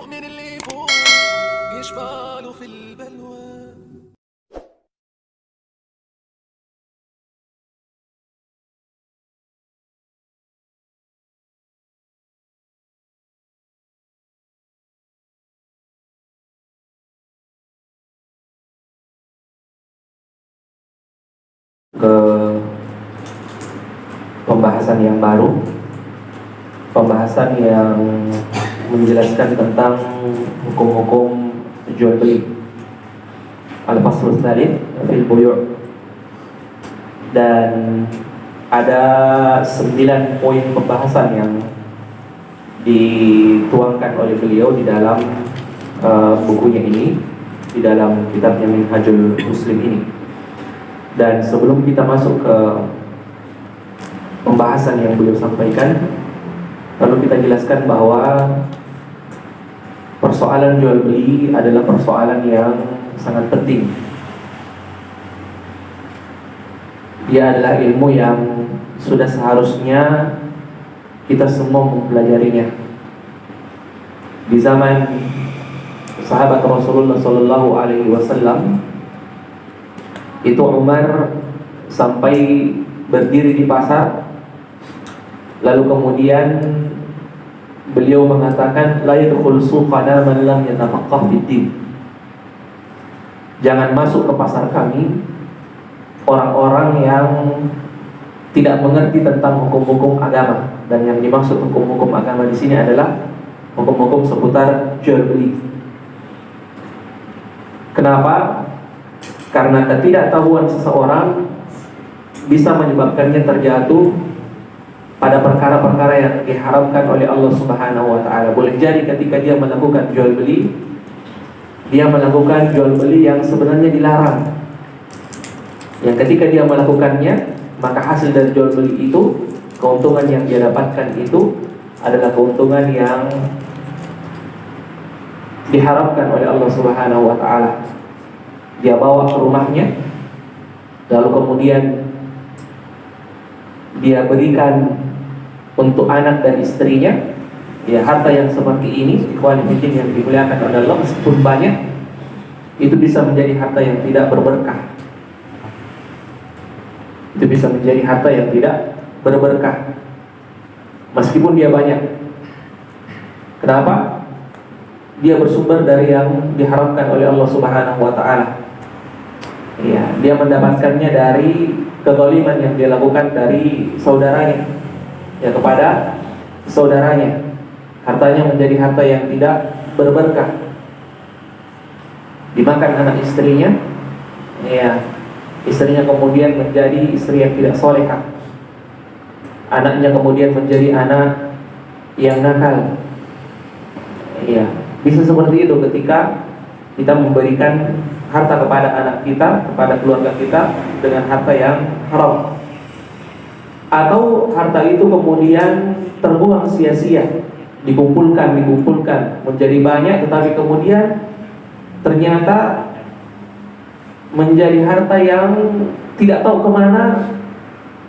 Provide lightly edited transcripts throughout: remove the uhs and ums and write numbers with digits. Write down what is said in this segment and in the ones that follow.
المؤمن اللي يفوق يشفع له في البلوى. Ke pembahasan yang baru, pembahasan yang menjelaskan tentang hukum-hukum jual beli, al-fasl tsalits fil buyu', dan ada 9 poin pembahasan yang dituangkan oleh beliau di dalam bukunya ini, di dalam kitabnya Minhajul Muslim ini. Dan sebelum kita masuk ke pembahasan yang beliau sampaikan, lalu kita jelaskan bahwa persoalan jual beli adalah persoalan yang sangat penting. Dia adalah ilmu yang sudah seharusnya kita semua mempelajarinya. Di zaman sahabat Rasulullah SAW, itu Umar sampai berdiri di pasar, lalu kemudian beliau mengatakan, la yadkhul suqana man lam yatafaqqah fid-din. Jangan masuk ke pasar kami orang-orang yang tidak mengerti tentang hukum-hukum agama. Dan yang dimaksud hukum-hukum agama di sini adalah hukum-hukum seputar jual beli. Kenapa? Karena ketidaktahuan seseorang bisa menyebabkannya terjatuh pada perkara-perkara yang diharamkan oleh Allah Subhanahu wa taala. Boleh jadi ketika dia melakukan jual beli, dia melakukan jual beli yang sebenarnya dilarang. Yang ketika dia melakukannya, maka hasil dari jual beli itu, keuntungan yang dia dapatkan itu adalah keuntungan yang diharapkan oleh Allah Subhanahu wa taala. Dia bawa ke rumahnya, lalu kemudian dia berikan untuk anak dan istrinya. Ya, harta yang seperti ini, ikhwan fillah yang dimuliakan oleh Allah, meskipun banyak, itu bisa menjadi harta yang tidak berberkah. Itu bisa menjadi harta yang tidak berberkah meskipun dia banyak. Kenapa? Dia bersumber dari yang diharapkan oleh Allah Subhanahu wa taala. Ya, dia mendapatkannya dari kezaliman yang dia lakukan dari saudaranya, ya, kepada saudaranya. Hartanya menjadi harta yang tidak berberkah. Dimakan anak istrinya, ya, istrinya kemudian menjadi istri yang tidak solehah. Anaknya kemudian menjadi anak yang nakal. Ya, bisa seperti itu ketika kita memberikan harta kepada anak kita, kepada keluarga kita dengan harta yang haram. Atau harta itu kemudian terbuang sia-sia, dikumpulkan menjadi banyak, tetapi kemudian ternyata menjadi harta yang tidak tahu kemana,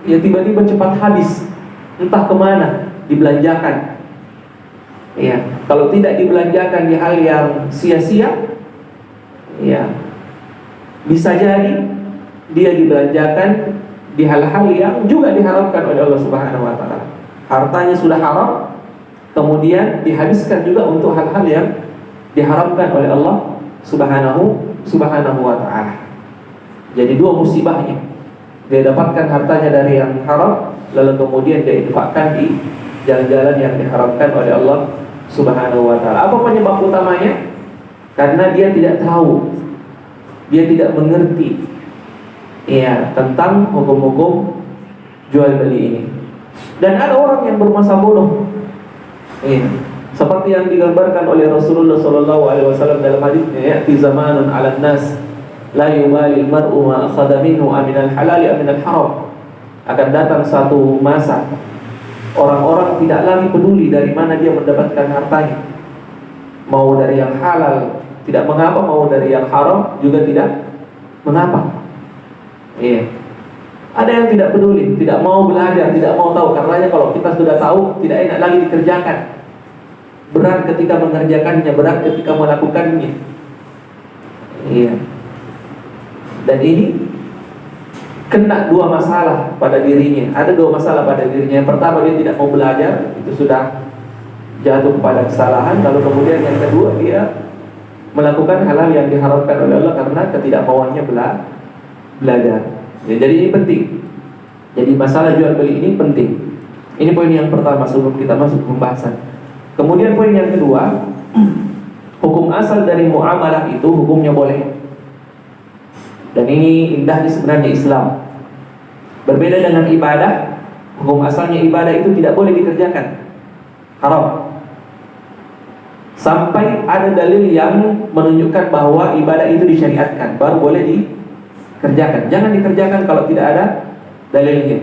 ya, tiba-tiba cepat habis, entah kemana dibelanjakan. Ya, kalau tidak dibelanjakan di hal yang sia-sia, ya, bisa jadi dia dibelanjakan di hal-hal yang juga diharamkan oleh Allah Subhanahu wa taala. Hartanya sudah haram, kemudian dihabiskan juga untuk hal-hal yang diharamkan oleh Allah Subhanahu wa taala. Jadi dua musibahnya. Dia dapatkan hartanya dari yang haram, lalu kemudian dia infakkan di jalan-jalan yang diharamkan oleh Allah Subhanahu wa taala. Apa penyebab utamanya? Karena dia tidak tahu, dia tidak mengerti, ya, tentang hukum-hukum jual beli ini. Dan ada orang yang bermasa bodoh, ya, seperti yang digambarkan oleh Rasulullah SAW dalam hadisnya, ya'ti zamanun 'alan nas la yubali al-mar'u ma akhadha minhu aminal halal aminal haram. Akan datang satu masa orang-orang tidak lagi peduli dari mana dia mendapatkan hartanya, mau dari yang halal tidak mengapa, mau dari yang haram juga tidak mengapa. Iya. Ada yang tidak peduli, tidak mau belajar, tidak mau tahu, karenanya kalau kita sudah tahu tidak enak lagi dikerjakan. berat ketika mengerjakannya, berat ketika melakukannya. Iya. Dan ini kena dua masalah pada dirinya. Ada dua masalah pada dirinya. Yang pertama, dia tidak mau belajar, itu sudah jatuh kepada kesalahan. Lalu kemudian yang kedua, dia melakukan hal-hal yang diharapkan oleh Allah karena ketidakmauannya belajar. Ya, jadi ini penting. Jadi masalah jual beli ini penting. Ini poin yang pertama sebelum kita masuk ke pembahasan. Kemudian poin yang kedua, hukum asal dari muamalah itu hukumnya boleh. Dan ini indahnya sebenarnya Islam. Berbeda dengan ibadah, hukum asalnya ibadah itu tidak boleh dikerjakan, haram. Sampai ada dalil yang menunjukkan bahwa ibadah itu disyariatkan, baru boleh dikerjakan. Jangan dikerjakan kalau tidak ada dalilnya.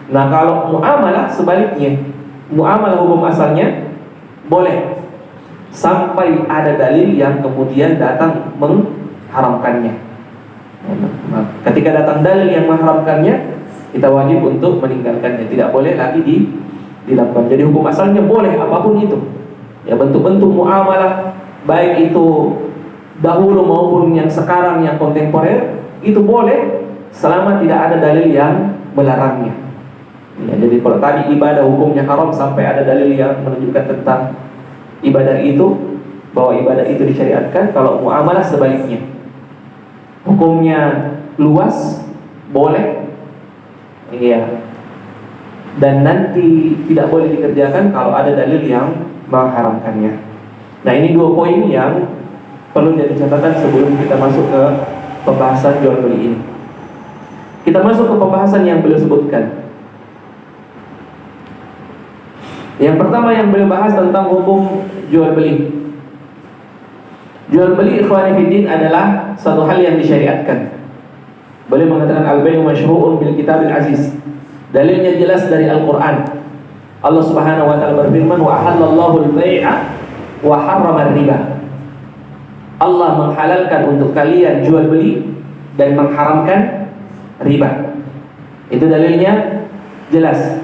Nah, kalau muamalah sebaliknya, muamalah hukum asalnya boleh sampai ada dalil yang kemudian datang mengharamkannya. Nah, ketika datang dalil yang mengharamkannya, kita wajib untuk meninggalkannya, tidak boleh lagi dilakukan. Jadi hukum asalnya boleh apapun itu. Ya, bentuk-bentuk muamalah baik itu dahulu maupun yang sekarang yang kontemporer itu boleh selama tidak ada dalil yang melarangnya. Ya, jadi kalau tadi ibadah hukumnya haram sampai ada dalil yang menunjukkan tentang ibadah itu, bahwa ibadah itu disyariatkan. Kalau muamalah sebaliknya, hukumnya luas, boleh, iya, dan nanti tidak boleh dikerjakan kalau ada dalil yang mengharamkannya. Nah, ini dua poin yang perlu jadi catatan sebelum kita masuk ke pembahasan jual beli ini. Kita masuk ke pembahasan yang beliau sebutkan. Yang pertama yang beliau bahas tentang hukum jual beli. Jual beli ikhwani fiddin adalah satu hal yang disyariatkan. Beliau mengatakan al-bay'u masyru'un bil kitabil aziz. Dalilnya jelas dari Al-Qur'an. Allah Subhanahu wa taala berfirman, wa ahallallahu al-bai'a wa harrama riba. Allah menghalalkan untuk kalian jual beli dan mengharamkan riba. Itu dalilnya jelas.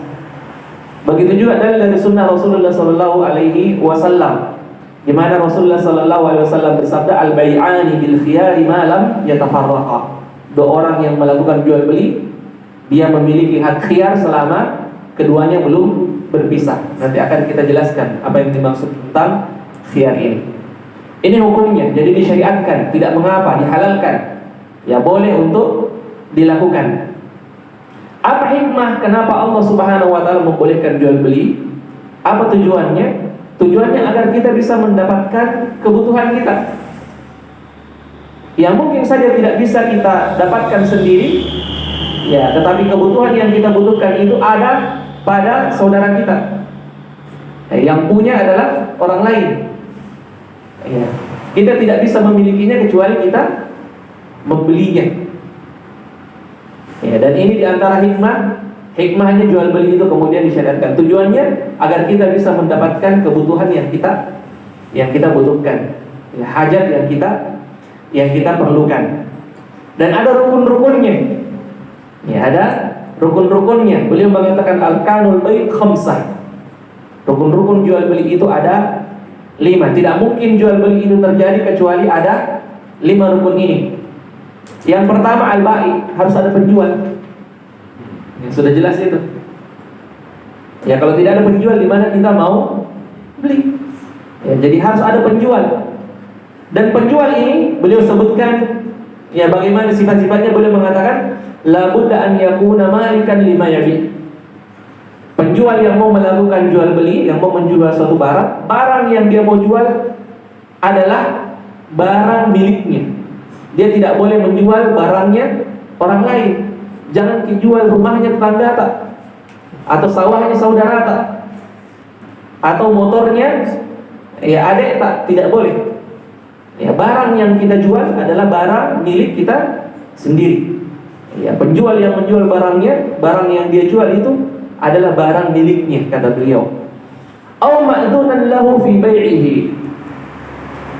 Begitu juga dalil dari sunnah Rasulullah sallallahu alaihi wasallam, di mana Rasulullah sallallahu alaihi wasallam bersabda, al-bai'ani bil khiyari ma lam yatafarraqa. Dua orang yang melakukan jual beli, dia memiliki hak khiyar selama keduanya belum berpisah. Nanti akan kita jelaskan apa yang dimaksud tentang khiyar ini. Ini hukumnya, jadi disyariatkan, tidak mengapa, dihalalkan. Ya, boleh untuk dilakukan. Apa hikmah kenapa Allah Subhanahu wa taala membolehkan jual beli? Apa tujuannya? Tujuannya agar kita bisa mendapatkan kebutuhan kita yang mungkin saja tidak bisa kita dapatkan sendiri. Ya, tetapi kebutuhan yang kita butuhkan itu ada pada saudara kita. Yang punya adalah orang lain. Ya, kita tidak bisa memilikinya kecuali kita membelinya. Ya, dan ini diantara hikmahnya jual beli itu kemudian disyariatkan. Tujuannya agar kita bisa mendapatkan kebutuhan yang kita butuhkan, ya, hajat yang kita perlukan. Dan ada rukun-rukunnya. Ya, ada rukun-rukunnya. Beliau mengatakan al-kanul bai' khamsah. Rukun-rukun jual beli itu ada 5. Tidak mungkin jual beli itu terjadi kecuali ada 5 rukun ini. Yang pertama al-bai', harus ada penjual. Ya, sudah jelas itu. Ya, kalau tidak ada penjual, di mana kita mau beli? Ya, jadi harus ada penjual. Dan penjual ini beliau sebutkan, ya, bagaimana sifat-sifatnya. Beliau mengatakan la budda an yakuna malikan lima yabi. Penjual yang mau melakukan jual beli, yang mau menjual suatu barang yang dia mau jual adalah barang miliknya. Dia tidak boleh menjual barangnya orang lain. Jangan dijual rumahnya tetangga tak, atau sawahnya saudara tak, atau motornya ya adik tak, tidak boleh. Ya, barang yang kita jual adalah barang milik kita sendiri. Ya, penjual yang menjual barangnya, barang yang dia jual itu adalah barang miliknya, kata beliau. Au ma'dunan lahu fi bai'ihi,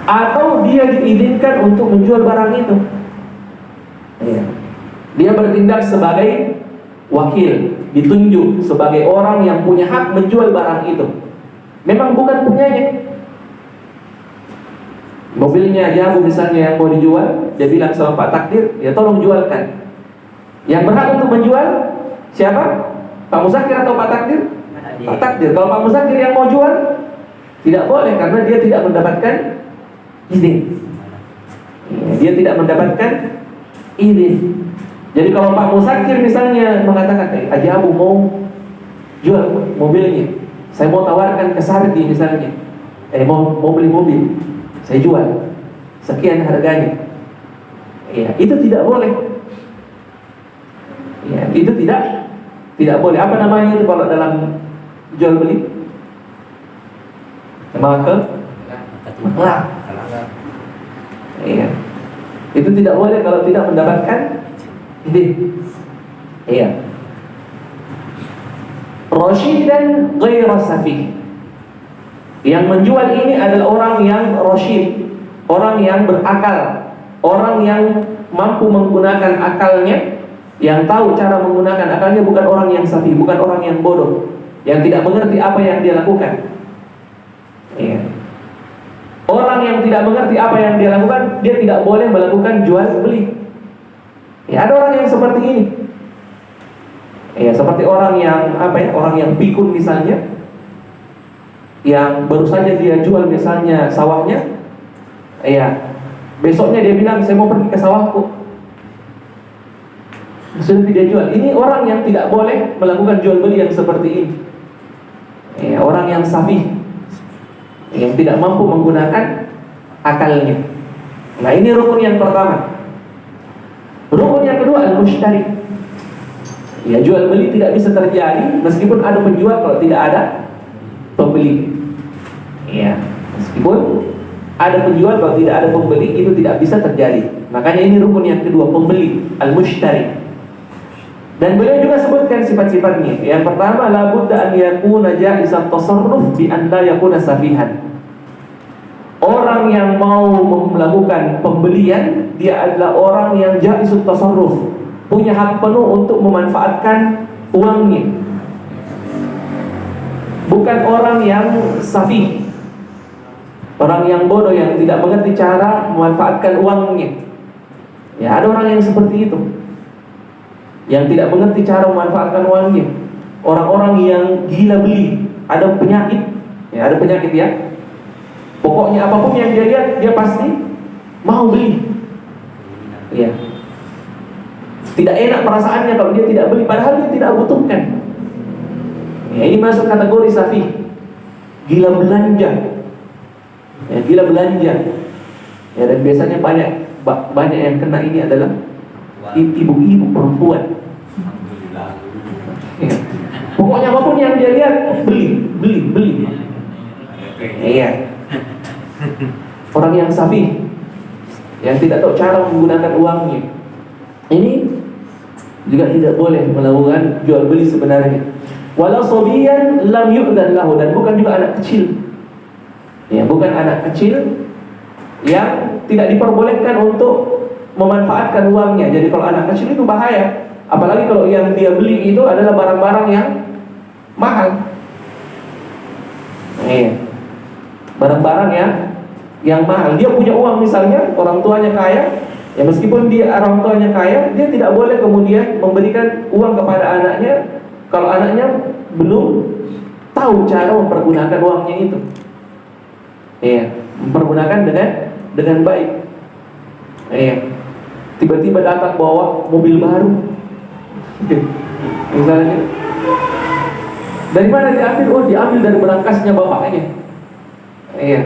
atau dia diizinkan untuk menjual barang itu. Ya. Dia bertindak sebagai wakil, ditunjuk sebagai orang yang punya hak menjual barang itu. Memang bukan punyanya, Mobilnya Jabu misalnya yang mau dijual, dia bilang sama Pak Takdir, ya tolong jualkan. Yang berhak untuk menjual siapa? Pak Musakir atau Pak Takdir? Pak Takdir. Kalau Pak Musakir yang mau jual, tidak boleh karena dia tidak mendapatkan izin. Dia tidak mendapatkan izin. Jadi kalau Pak Musakir misalnya mengatakan, Haji Abu mau jual mobilnya, saya mau tawarkan ke Sardi misalnya, mau beli mobil, saya jual sekian harganya. Ya, itu tidak boleh. Ya, itu tidak boleh. Apa namanya itu kalau dalam jual beli? Maka iya. Itu tidak boleh kalau tidak mendapatkan izin. Iya. Rasyidan ghairu safih. Yang menjual ini adalah orang yang rasyid, orang yang berakal, orang yang mampu menggunakan akalnya, yang tahu cara menggunakan akalnya, bukan orang yang safih, bukan orang yang bodoh, yang tidak mengerti apa yang dia lakukan. Iya. Orang yang tidak mengerti apa yang dia lakukan, dia tidak boleh melakukan jual beli. Ya, ada orang yang seperti ini. Ya, seperti orang yang orang yang pikun misalnya, yang baru saja dia jual misalnya sawahnya, ya, besoknya dia bilang saya mau pergi ke sawahku, sudah dia jual. Ini orang yang tidak boleh melakukan jual beli yang seperti ini. Ya, orang yang safih, yang tidak mampu menggunakan akalnya. Nah, ini rukun yang pertama. Rukun yang kedua, al-mushtari. Ya, jual beli tidak bisa terjadi meskipun ada penjual kalau tidak ada pembeli. Ya, meskipun ada penjual kalau tidak ada pembeli, itu tidak bisa terjadi. Makanya ini rukun yang kedua, pembeli, al-mushtari. Dan beliau juga sebutkan sifat-sifatnya. Yang pertama, la budda an yakuna jaizat tasarruf bi an la yakuna safihan. Orang yang mau melakukan pembelian, dia adalah orang yang jaizut tasarruf, punya hak penuh untuk memanfaatkan uangnya. Bukan orang yang safih, orang yang bodoh yang tidak mengerti cara memanfaatkan uangnya. Ya, ada orang yang seperti itu, yang tidak mengerti cara memanfaatkan uangnya. Orang-orang yang gila beli, ada penyakit. Ya, ada penyakit ya. Pokoknya apapun yang dia lihat, dia pasti mau beli. Ya. Tidak enak perasaannya kalau dia tidak beli, padahal dia tidak butuhkan. Ya, ini masuk kategori safih, gila belanja. Ya, gila belanja. Ya, dan biasanya banyak yang kena ini adalah ibu-ibu perempuan. Ya. Pokoknya apapun yang dia lihat, beli. Iya. Orang yang safih, yang tidak tahu cara menggunakan uangnya, ini juga tidak boleh melakukan jual beli sebenarnya. Walau sobiyan lam yu'dan lahu, dan bukan juga anak kecil. Ya, bukan anak kecil yang tidak diperbolehkan untuk memanfaatkan uangnya. Jadi kalau anak kecil itu bahaya, apalagi kalau yang dia beli itu adalah barang-barang yang mahal. Iya. Barang-barang yang mahal. Dia punya uang misalnya, orang tuanya kaya, ya meskipun dia orang tuanya kaya, dia tidak boleh kemudian memberikan uang kepada anaknya kalau anaknya belum tahu cara mempergunakan uangnya itu. Iya, mempergunakan dengan baik. Iya. Tiba-tiba datang bawa mobil baru. Misalnya, dari mana diambil? Oh, diambil dari berangkasnya bapaknya. Iya.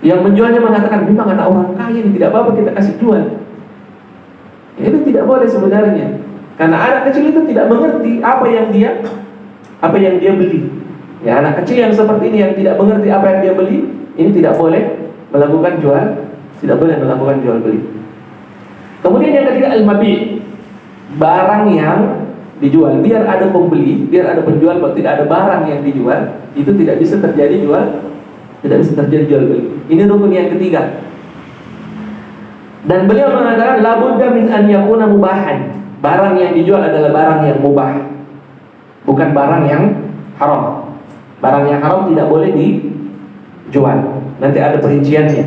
Yang menjualnya mengatakan memang anak orang kaya ini, tidak apa-apa kita kasih jual. Ya, itu tidak boleh sebenarnya, karena anak kecil itu tidak mengerti apa yang dia beli. Ya, anak kecil yang seperti ini yang tidak mengerti apa yang dia beli, ini tidak boleh melakukan jual beli. Kemudian yang ketiga, al-mabi', barang yang dijual. Biar ada pembeli, biar ada penjual, kalau tidak ada barang yang dijual, itu tidak bisa terjadi jual beli. Ini rukun yang ketiga. Dan beliau mengatakan la budda min an yakuna mubahan. Barang yang dijual adalah barang yang mubah, bukan barang yang haram. Barang yang haram tidak boleh dijual. Nanti ada perinciannya.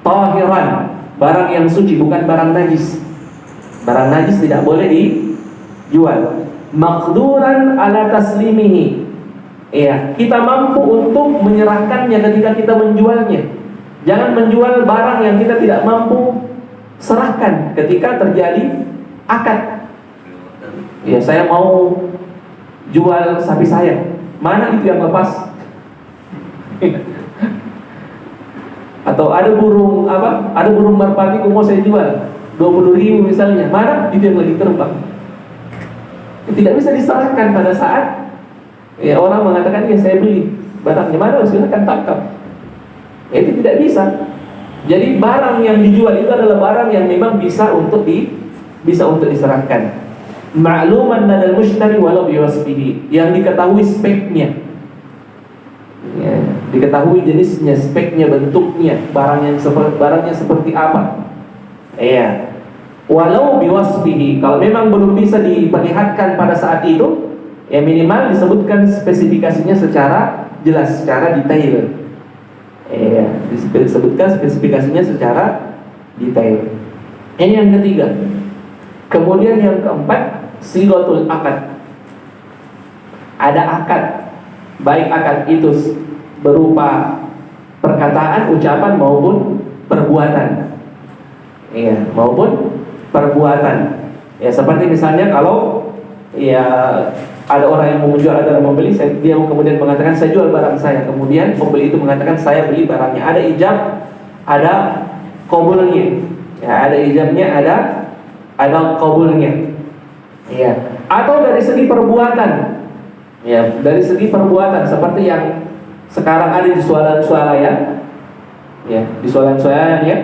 tahiran, barang yang suci, bukan barang najis. Barang najis tidak boleh dijual. Maqduran ala taslimihi, ya, kita mampu untuk menyerahkannya ketika kita menjualnya. Jangan menjual barang yang kita tidak mampu serahkan ketika terjadi akad. Ya, saya mau jual sapi saya, mana itu yang lepas? Atau ada burung ada burung merpati mau saya jual 20.000 misalnya, mana itu yang lagi terbang? Tidak bisa diserahkan pada saat ya orang mengatakan ya saya beli barangnya, mana silakan tangkap. Itu tidak bisa. Jadi barang yang dijual itu adalah barang yang memang bisa untuk diserahkan. Ma'luman ladal mushtari walau biwasfihi, yang diketahui speknya, ya, diketahui jenisnya, speknya, bentuknya, barangnya seperti apa. Ya. Walau biwasfihi, kalau memang belum bisa diperlihatkan pada saat itu, ya minimal disebutkan spesifikasinya secara jelas, secara detail. Ya, disebutkan spesifikasinya secara detail. Ini yang ketiga. Kemudian yang keempat, sighatul akad. Ada akad, baik akad itu berupa perkataan, ucapan maupun perbuatan. Iya, maupun perbuatan. Ya, seperti misalnya kalau ya ada orang yang mau menjual, ada yang membeli, dia kemudian mengatakan saya jual barang saya. Kemudian pembeli itu mengatakan saya beli barangnya. Ada ijab, ada qabulnya. Ya, ada ijabnya, ada qabulnya. Ya. Atau dari segi perbuatan. Ya, dari segi perbuatan seperti yang sekarang ada di swalayan. Ya, di swalayan ya.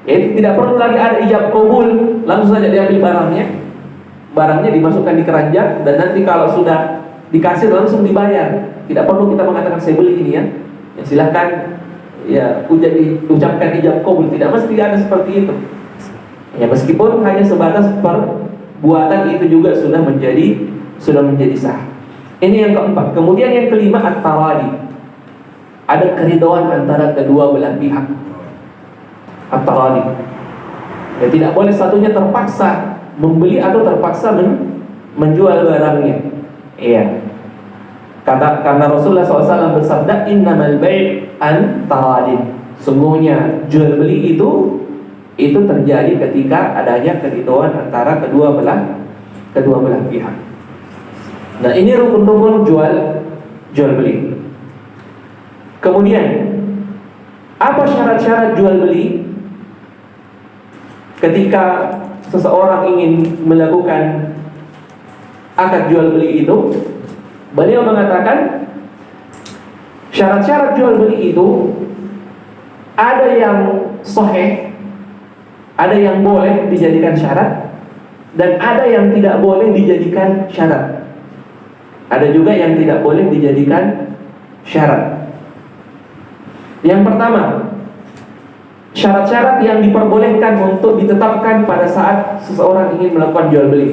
Itu tidak perlu lagi ada ijab qabul, langsung saja diambil barangnya dimasukkan di keranjang, dan nanti kalau sudah dikasih langsung dibayar. Tidak perlu kita mengatakan saya beli ini ya. Ya silahkan ya ucapkan ijab qabul, tidak mesti ada seperti itu. Ya meskipun hanya sebatas perbuatan, itu juga sudah menjadi sah. Ini yang keempat. Kemudian yang kelima, at-taradi. Ada keridhaan antara kedua belah pihak. At-taradi. Ya, tidak boleh satunya terpaksa membeli atau terpaksa menjual barangnya. Iya. Karena Rasulullah SAW bersabda, innamal bai' an taradin. Sungguhnya jual beli itu terjadi ketika adanya keridhaan antara kedua belah pihak. Nah, ini rukun-rukun jual beli. Kemudian apa syarat-syarat jual beli ketika seseorang ingin melakukan akad jual beli itu? Beliau mengatakan syarat-syarat jual beli itu ada yang sahih, ada yang boleh dijadikan syarat, dan ada yang tidak boleh dijadikan syarat. Ada juga yang tidak boleh dijadikan syarat. Yang pertama, syarat-syarat yang diperbolehkan untuk ditetapkan pada saat seseorang ingin melakukan jual beli.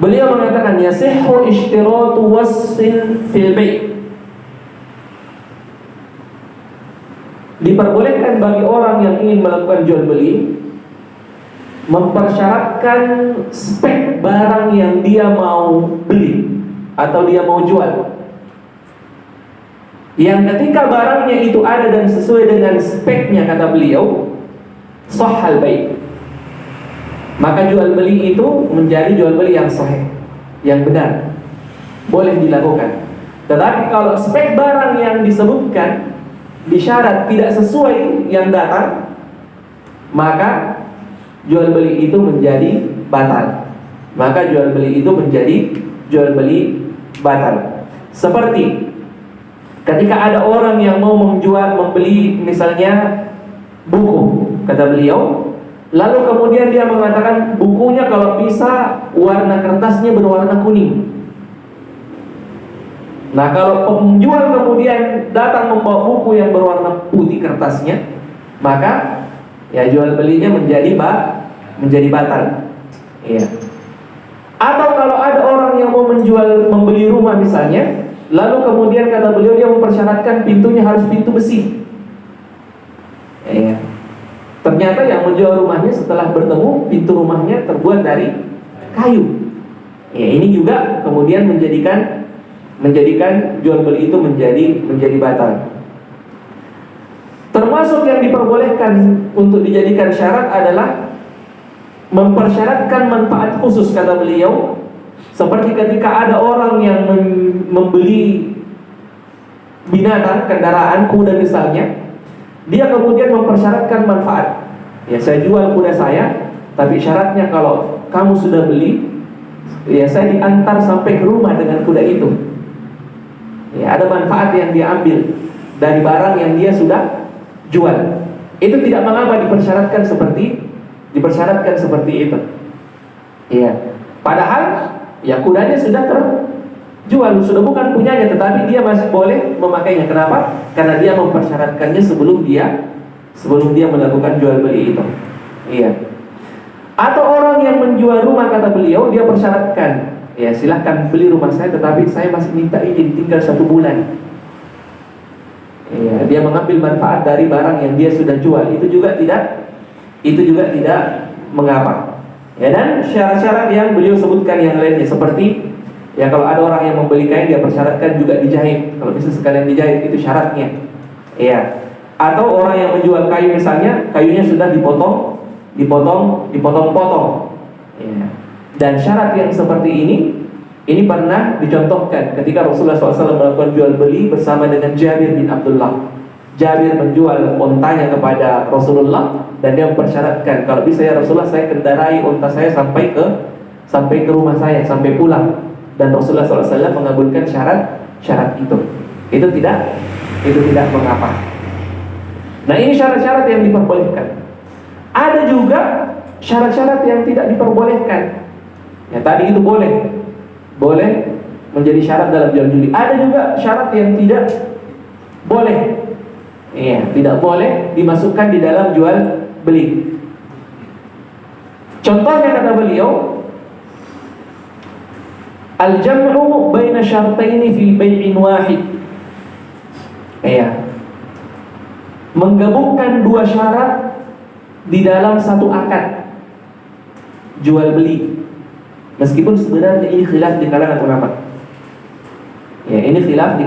Beliau mengatakan yasihhu ishtiratu wasfin fil bai'. Diperbolehkan bagi orang yang ingin melakukan jual beli mempersyaratkan spek barang yang dia mau beli atau dia mau jual, yang ketika barangnya itu ada dan sesuai dengan speknya, kata beliau, sahhal bai', maka jual beli itu menjadi jual beli yang sahih, yang benar, boleh dilakukan. Tetapi kalau spek barang yang disebutkan di syarat tidak sesuai yang datang, maka jual beli itu menjadi batal. Maka jual beli itu menjadi jual beli batal. Seperti ketika ada orang yang mau membeli misalnya buku, kata beliau, lalu kemudian dia mengatakan bukunya kalau bisa warna kertasnya berwarna kuning. Nah, kalau penjual kemudian datang membawa buku yang berwarna putih kertasnya, maka ya jual belinya menjadi batal. Iya. Atau kalau ada orang yang mau membeli rumah misalnya, Lalu kemudian kata beliau, dia mempersyaratkan pintunya harus pintu besi. Ya. Ternyata yang menjual rumahnya setelah bertemu, pintu rumahnya terbuat dari kayu. Ya, ini juga kemudian menjadikan jual beli itu menjadi batal. Termasuk yang diperbolehkan untuk dijadikan syarat adalah mempersyaratkan manfaat khusus, kata beliau. Seperti ketika ada orang yang membeli binatang, kendaraan, kuda misalnya, dia kemudian mempersyaratkan manfaat. Ya, saya jual kuda saya, tapi syaratnya kalau kamu sudah beli, ya saya diantar sampai ke rumah dengan kuda itu. Ya, ada manfaat yang dia ambil dari barang yang dia sudah jual. Itu tidak mengapa dipersyaratkan seperti itu. Ya, padahal ya kudanya sudah terjual, sudah bukan punyanya, tetapi dia masih boleh memakainya. Kenapa? Karena dia mempersyaratkannya sebelum dia melakukan jual beli itu. Iya. Atau orang yang menjual rumah, kata beliau, dia persyaratkan, ya silahkan beli rumah saya, tetapi saya masih minta izin tinggal 1 bulan. Iya, dia mengambil manfaat dari barang yang dia sudah jual. Itu juga tidak mengapa. Ya, dan syarat-syarat yang beliau sebutkan yang lainnya, seperti ya kalau ada orang yang membeli kain, dia persyaratkan juga dijahit. Kalau bisa sekalian dijahit, itu syaratnya. Iya. Atau orang yang menjual kayu misalnya, kayunya sudah dipotong-potong. Ya. Dan syarat yang seperti ini pernah dicontohkan ketika Rasulullah SAW melakukan jual beli bersama dengan Jabir bin Abdullah. Jabir menjual ontanya kepada Rasulullah dan dia mempersyaratkan, kalau bisa ya Rasulullah, saya kendarai onta saya sampai ke rumah saya, sampai pulang. Dan Rasulullah SAW mengabulkan syarat itu. Itu tidak mengapa. Nah, ini syarat-syarat yang diperbolehkan. Ada juga syarat-syarat yang tidak diperbolehkan. Ya, tadi itu boleh menjadi syarat dalam jual beli. Ada juga syarat yang tidak boleh. Iya, tidak boleh dimasukkan di dalam jual beli. Contohnya kata beliau, al-jam'u baina syartaini fi bai'in wahid. Iya. Menggabungkan 2 syarat di dalam satu akad jual beli. Meskipun sebenarnya ini khilaf di kalangan ulama. Ya, ini khilaf di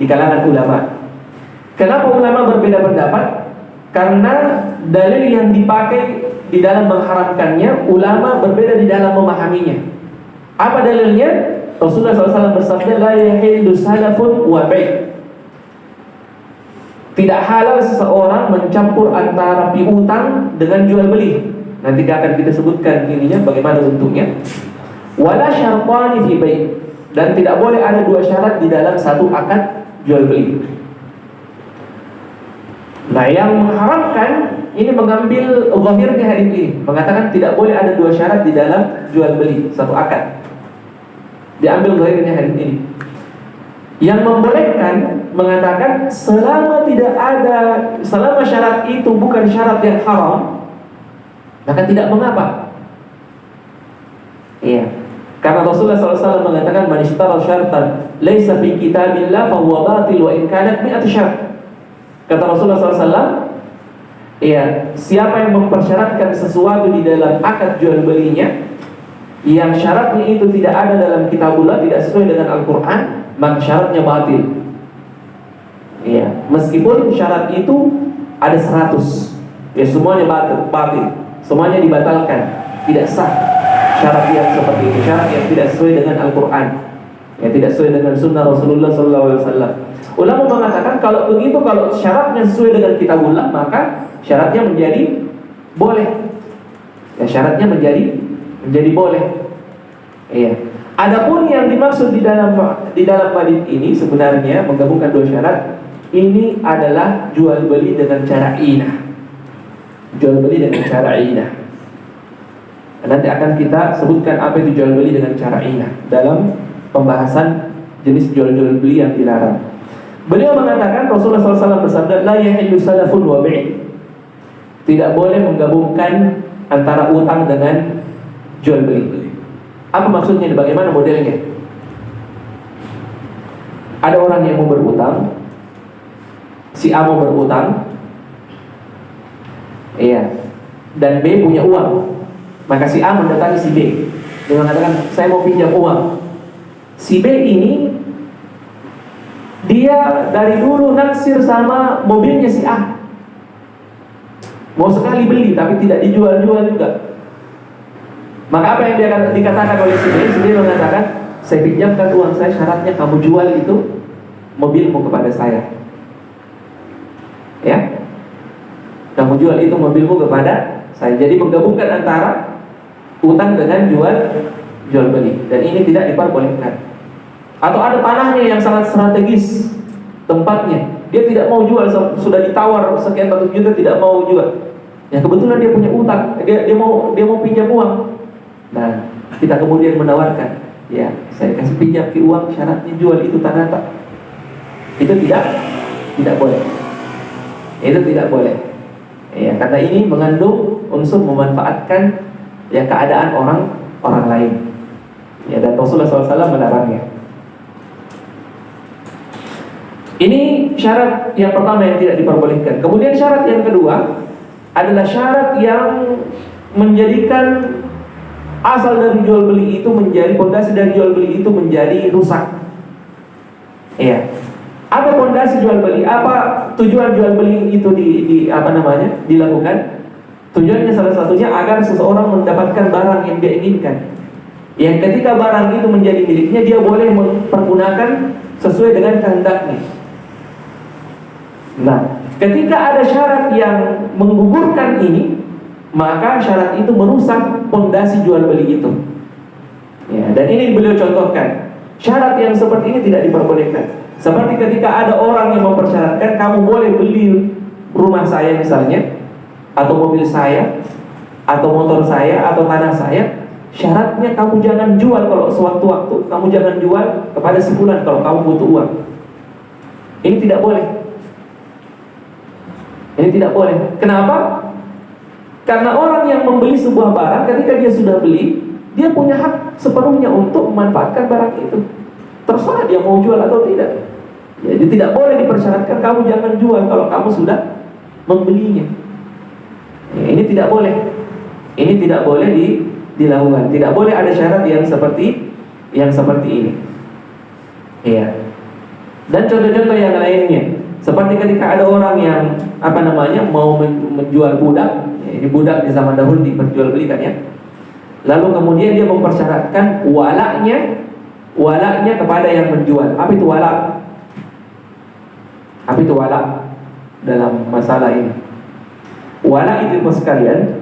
kalangan ulama. Kenapa ulama berbeda pendapat? Karena dalil yang dipakai di dalam mengharamkannya, ulama berbeda di dalam memahaminya. Apa dalilnya? Rasulullah SAW bersabda, la yahillu salafun wa bai'. Tidak halal seseorang mencampur antara piutang dengan jual beli. Nanti akan kita sebutkan ininya bagaimana bentuknya. Wala syartani fi bai'. Dan tidak boleh ada 2 syarat di dalam satu akad jual beli. Nah, yang mengharamkan ini mengambil zahirnya hadis ini, mengatakan tidak boleh ada 2 syarat di dalam jual beli satu akad. Diambil zahirnya hadis ini. Yang membolehkan mengatakan selama syarat itu bukan syarat yang haram, maka tidak mengapa. Iya. Karena Rasulullah SAW mengatakan, man ishtara syartan laisa fi kitabillah fa huwa batil wa in kanat 100 syart. Kata Rasulullah SAW, ya, siapa yang mempersyaratkan sesuatu di dalam akad jual belinya yang syaratnya itu tidak ada dalam kitabullah, tidak sesuai dengan Al-Quran, maka syaratnya batil. Ya, meskipun syarat itu ada 100, ya semuanya batil, semuanya dibatalkan, tidak sah. Syarat yang seperti itu, syarat yang tidak sesuai dengan Al-Quran, yang tidak sesuai dengan Sunnah Rasulullah SAW. Ulama mengatakan kalau begitu, kalau syaratnya sesuai dengan kitabullah, maka syaratnya menjadi boleh. Ya, syaratnya menjadi boleh. Iya. Adapun yang dimaksud di dalam hadis ini sebenarnya menggabungkan 2 syarat. Ini adalah jual beli dengan cara inah. Jual beli dengan cara inah. Nanti akan kita sebutkan apa itu jual beli dengan cara inah dalam pembahasan jenis jual beli yang dilarang. Beliau mengatakan, Rasulullah SAW bersabda, la yahillu salafun wa bai'. Tidak boleh menggabungkan antara utang dengan jual beli. Apa maksudnya? Bagaimana modelnya? Ada orang yang mau berutang, si A mau berutang, iya, dan B punya uang. Maka si A mendatangi si B. Dia mengatakan, saya mau pinjam uang. Si B ini, dia dari dulu naksir sama mobilnya si A. Mau sekali beli, tapi tidak dijual-jual juga. Maka apa yang dia dikatakan oleh si B? Si B mengatakan, saya pinjamkan uang saya, syaratnya kamu jual itu mobilmu kepada saya. Ya, kamu jual itu mobilmu kepada saya. Jadi menggabungkan antara utang dengan jual beli, dan ini tidak diperbolehkan. Atau ada tanahnya yang sangat strategis tempatnya, dia tidak mau jual, sudah ditawar sekian ratus juta tidak mau jual. Ya kebetulan dia punya utang, dia mau pinjam uang. Nah, kita kemudian menawarkan, ya saya kasih pinjam ke uang, syaratnya jual itu tanah tak. Itu tidak boleh. Itu tidak boleh. Ya, karena ini mengandung unsur memanfaatkan ya keadaan orang lain. Ya, dan Rasulullah SAW melarangnya. Ini syarat yang pertama yang tidak diperbolehkan. Kemudian syarat yang kedua adalah syarat yang menjadikan asal dari jual beli itu menjadi, pondasi dari jual beli itu menjadi rusak. Iya. Apa pondasi jual beli? Apa tujuan jual beli itu dilakukan? Tujuannya salah satunya agar seseorang mendapatkan barang yang dia inginkan. Yang ketika barang itu menjadi miliknya, dia boleh mempergunakan sesuai dengan kehendaknya. Nah, ketika ada syarat yang menggugurkan ini, maka syarat itu merusak pondasi jual beli itu. Ya, dan ini beliau contohkan. Syarat yang seperti ini tidak diperbolehkan. Seperti ketika ada orang yang mempersyaratkan, kamu boleh beli rumah saya misalnya, atau mobil saya, atau motor saya, atau tanah saya. Syaratnya kamu jangan jual kalau sewaktu-waktu. Kamu jangan jual kepada si fulan kalau kamu butuh uang. Ini tidak boleh. Ini tidak boleh. Kenapa? Karena orang yang membeli sebuah barang, ketika dia sudah beli, dia punya hak sepenuhnya untuk memanfaatkan barang itu. Terserah dia mau jual atau tidak. Jadi tidak boleh dipersyaratkan kamu jangan jual kalau kamu sudah membelinya. Ini tidak boleh. Ini tidak boleh dilakukan. Tidak boleh ada syarat yang seperti ini. Iya. Dan contoh-contoh yang lainnya, seperti ketika ada orang yang mau menjual budak. Ini budak di zaman dahulu diperjualbelikan ya. Lalu kemudian dia mempersyaratkan walaknya kepada yang menjual. Apa itu walak? Apa itu walak dalam masalah ini? Walak itu sekalian,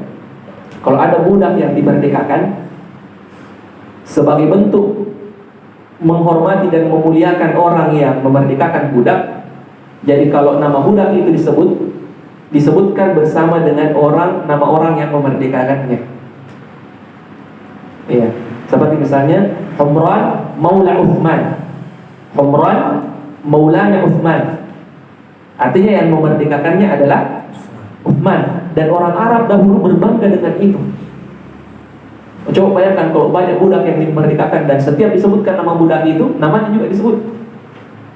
kalau ada budak yang dimerdekakan sebagai bentuk menghormati dan memuliakan orang yang memerdekakan budak. Jadi kalau nama budak itu disebutkan bersama dengan nama orang yang memerdekakannya. Iya, seperti misalnya Humran Maula Uthman. Humran Maulanya Uthman. Artinya yang memerdekakannya adalah Uthman. Dan orang Arab dahulu berbangga dengan itu. Coba bayangkan kalau banyak budak yang dimerdekakan dan setiap disebutkan nama budak itu, namanya juga disebut.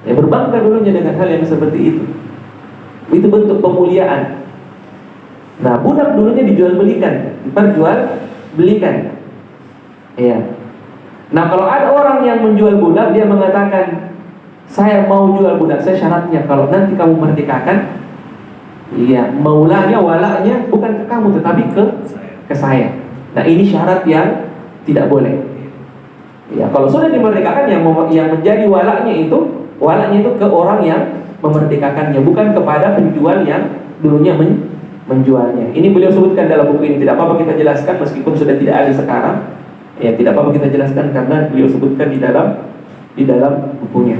Ya, berbangga dulunya dengan hal yang seperti itu. Itu bentuk pemuliaan. Nah, budak dulunya diperjualbelikan. Iya. Nah, kalau ada orang yang menjual budak, dia mengatakan, saya mau jual budak saya, syaratnya kalau nanti kamu merdekakan, iya, maulanya, walaknya bukan ke kamu tetapi ke saya. Nah, ini syarat yang tidak boleh. Ya, kalau sudah dimerdekakan, yang menjadi walaknya itu ke orang yang memerdekakannya, bukan kepada penjual yang dulunya menjualnya. Ini beliau sebutkan dalam buku ini. Tidak apa-apa kita jelaskan meskipun sudah tidak ada sekarang. Ya, tidak apa-apa kita jelaskan karena beliau sebutkan di dalam bukunya.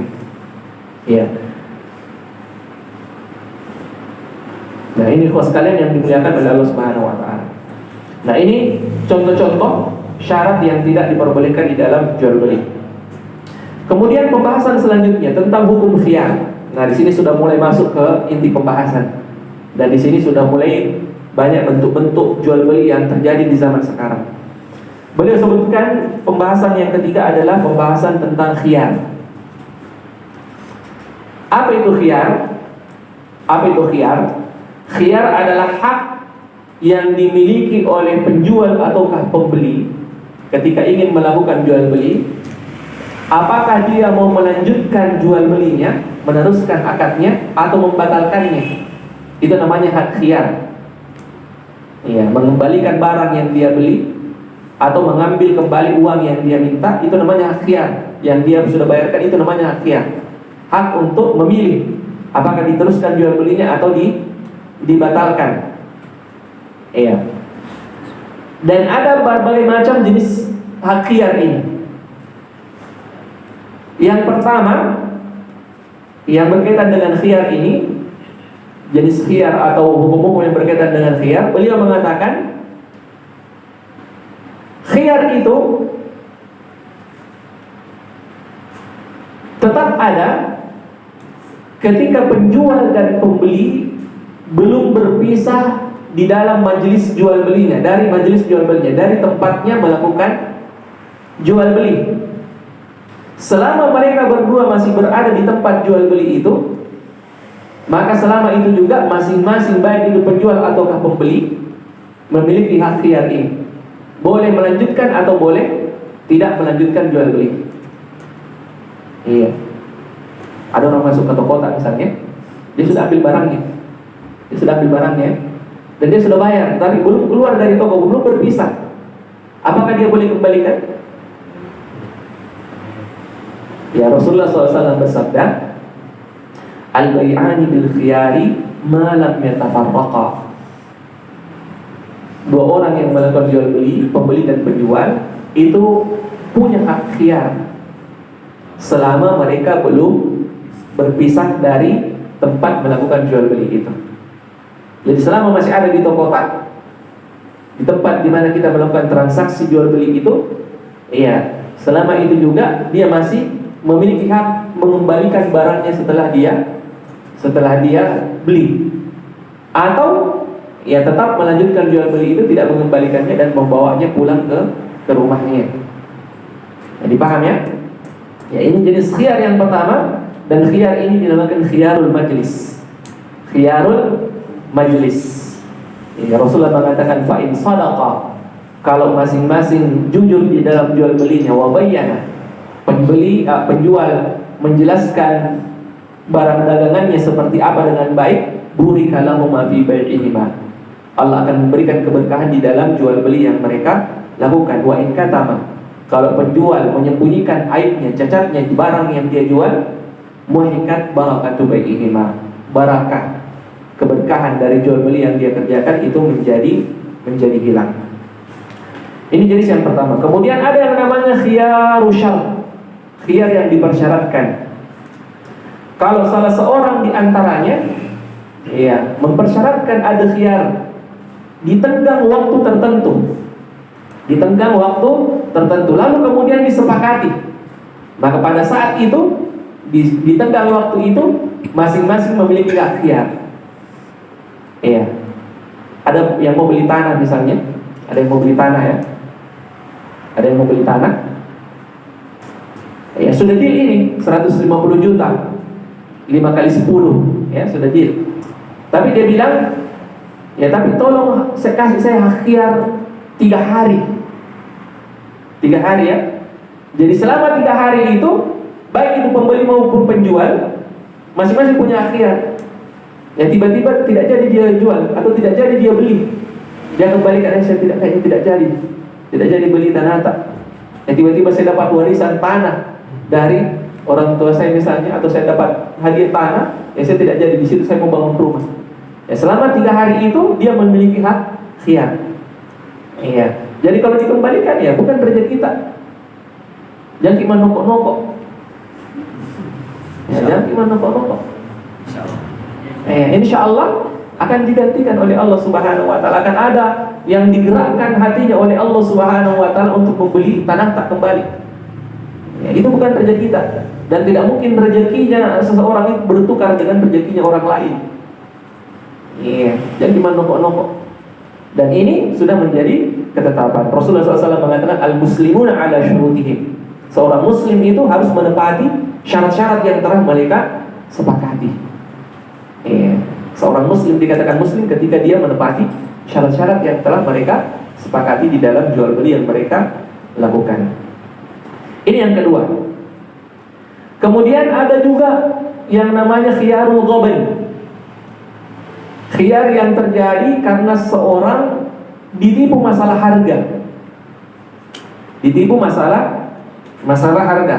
Ya. Nah, ini khusus sekalian yang dimuliakan oleh Allah Subhanahu wa taala. Nah, ini contoh-contoh syarat yang tidak diperbolehkan di dalam jual beli. Kemudian pembahasan selanjutnya tentang hukum khiyar. Nah, di sini sudah mulai masuk ke inti pembahasan. Dan di sini sudah mulai banyak bentuk-bentuk jual beli yang terjadi di zaman sekarang. Beliau sebutkan pembahasan yang ketiga adalah pembahasan tentang khiyar. Apa itu khiyar? Apa itu khiyar? Khiyar adalah hak yang dimiliki oleh penjual ataukah pembeli ketika ingin melakukan jual beli. Apakah dia mau melanjutkan jual belinya, meneruskan akadnya, atau membatalkannya? Itu namanya hak khiyar. Ya, mengembalikan barang yang dia beli atau mengambil kembali uang yang dia minta, itu namanya hak khiyar. Yang dia sudah bayarkan itu namanya hak khiyar. Hak untuk memilih apakah diteruskan jual belinya atau dibatalkan. Iya. Dan ada berbagai macam jenis hak khiyar ini. Yang pertama yang berkaitan dengan khiyar ini, jenis khiyar atau hukum-hukum yang berkaitan dengan khiyar, beliau mengatakan khiyar itu tetap ada ketika penjual dan pembeli belum berpisah di dalam majelis jual belinya, dari majelis jual belinya, dari tempatnya melakukan jual beli. Selama mereka berdua masih berada di tempat jual beli itu, maka selama itu juga masing-masing, baik itu penjual ataukah pembeli, memiliki hak khiyar ini. Boleh melanjutkan atau boleh tidak melanjutkan jual beli. Iya. Ada orang masuk ke toko misalnya, dia sudah ambil barangnya, dan dia sudah bayar, tapi belum keluar dari toko, belum berpisah. Apakah dia boleh kembalikan? Ya, Rasulullah SAW bersabda, al-bai'ani bil khiyari ma lam yatafarraqa. Dua orang yang melakukan jual beli, pembeli dan penjual, itu punya hak khiyar selama mereka belum berpisah dari tempat melakukan jual beli itu. Jadi selama masih ada di toko, di tempat di mana kita melakukan transaksi jual beli itu, iya, selama itu juga dia masih memiliki hak mengembalikan barangnya setelah dia beli, atau ya tetap melanjutkan jual beli itu, tidak mengembalikannya dan membawanya pulang ke rumahnya. Jadi paham ya? Ya, ini jenis khiyar yang pertama, dan khiyar ini dinamakan khiyarul majlis. Khiyarul majlis. Ya, Rasulullah mengatakan fa in sadaqa, kalau masing-masing jujur di dalam jual belinya, wa bayyana, penjual menjelaskan barang dagangannya seperti apa dengan baik, burika lahum fi bai'ihima, Allah akan memberikan keberkahan di dalam jual beli yang mereka lakukan. Wa in katama, kalau penjual menyembunyikan aibnya, cacatnya di barang yang dia jual, muhikat barakatu bai'ihima, barakah, keberkahan dari jual beli yang dia kerjakan itu menjadi hilang. Ini jenis yang pertama. Kemudian ada yang namanya khiyarul syar', khiyar yang dipersyaratkan. Kalau salah seorang di antaranya mempersyaratkan ada khiyar di tenggang waktu tertentu, lalu kemudian disepakati, maka pada saat itu di tenggang waktu itu masing-masing memiliki hak khiyar. Iya. Ada yang mau beli tanah misalnya, ada yang mau beli tanah ya. Ada yang mau beli tanah. Ya, sudah deal ini 150 juta 5 kali 10, ya sudah deal. Tapi dia bilang, ya tapi tolong kasih saya hak khiyar 3 hari. 3 hari ya. Jadi selama 3 hari itu, baik itu pembeli maupun penjual, masing-masing punya hak khiyar. Ya tiba-tiba tidak jadi dia jual atau tidak jadi dia beli, dia kembalikan, saya tidak jadi beli tanah tak. Ya tiba-tiba saya dapat warisan tanah dari orang tua saya misalnya, atau saya dapat hadiah tanah, ya saya tidak jadi, di situ saya mau bangun rumah. Ya selama 3 hari itu dia memiliki hak khiyar. Iya. Jadi kalau dikembalikan ya bukan rezeki kita. Jangan cuma nokok-nokok. Ya, jangan cuma nokok-nokok. Insya Allah akan digantikan oleh Allah Subhanahu wa Ta'ala. Akan ada yang digerakkan hatinya oleh Allah Subhanahu wa Ta'ala untuk membeli tanah tak kembali. Ya, itu bukan rezeki kita, dan tidak mungkin rezekinya seseorang itu bertukar dengan rezekinya orang lain. Iya, jadi cuma nokok-nokok. Dan ini sudah menjadi ketetapan. Rasulullah SAW mengatakan al-muslimuna ala syurutihim. Seorang muslim itu harus menepati syarat-syarat yang telah mereka sepakati. Seorang muslim dikatakan muslim ketika dia menepati syarat-syarat yang telah mereka sepakati di dalam jual beli yang mereka lakukan. Ini yang kedua. Kemudian ada juga yang namanya khiyarul ghaban. Khiyar yang terjadi karena seorang ditipu masalah harga. Ditipu masalah harga.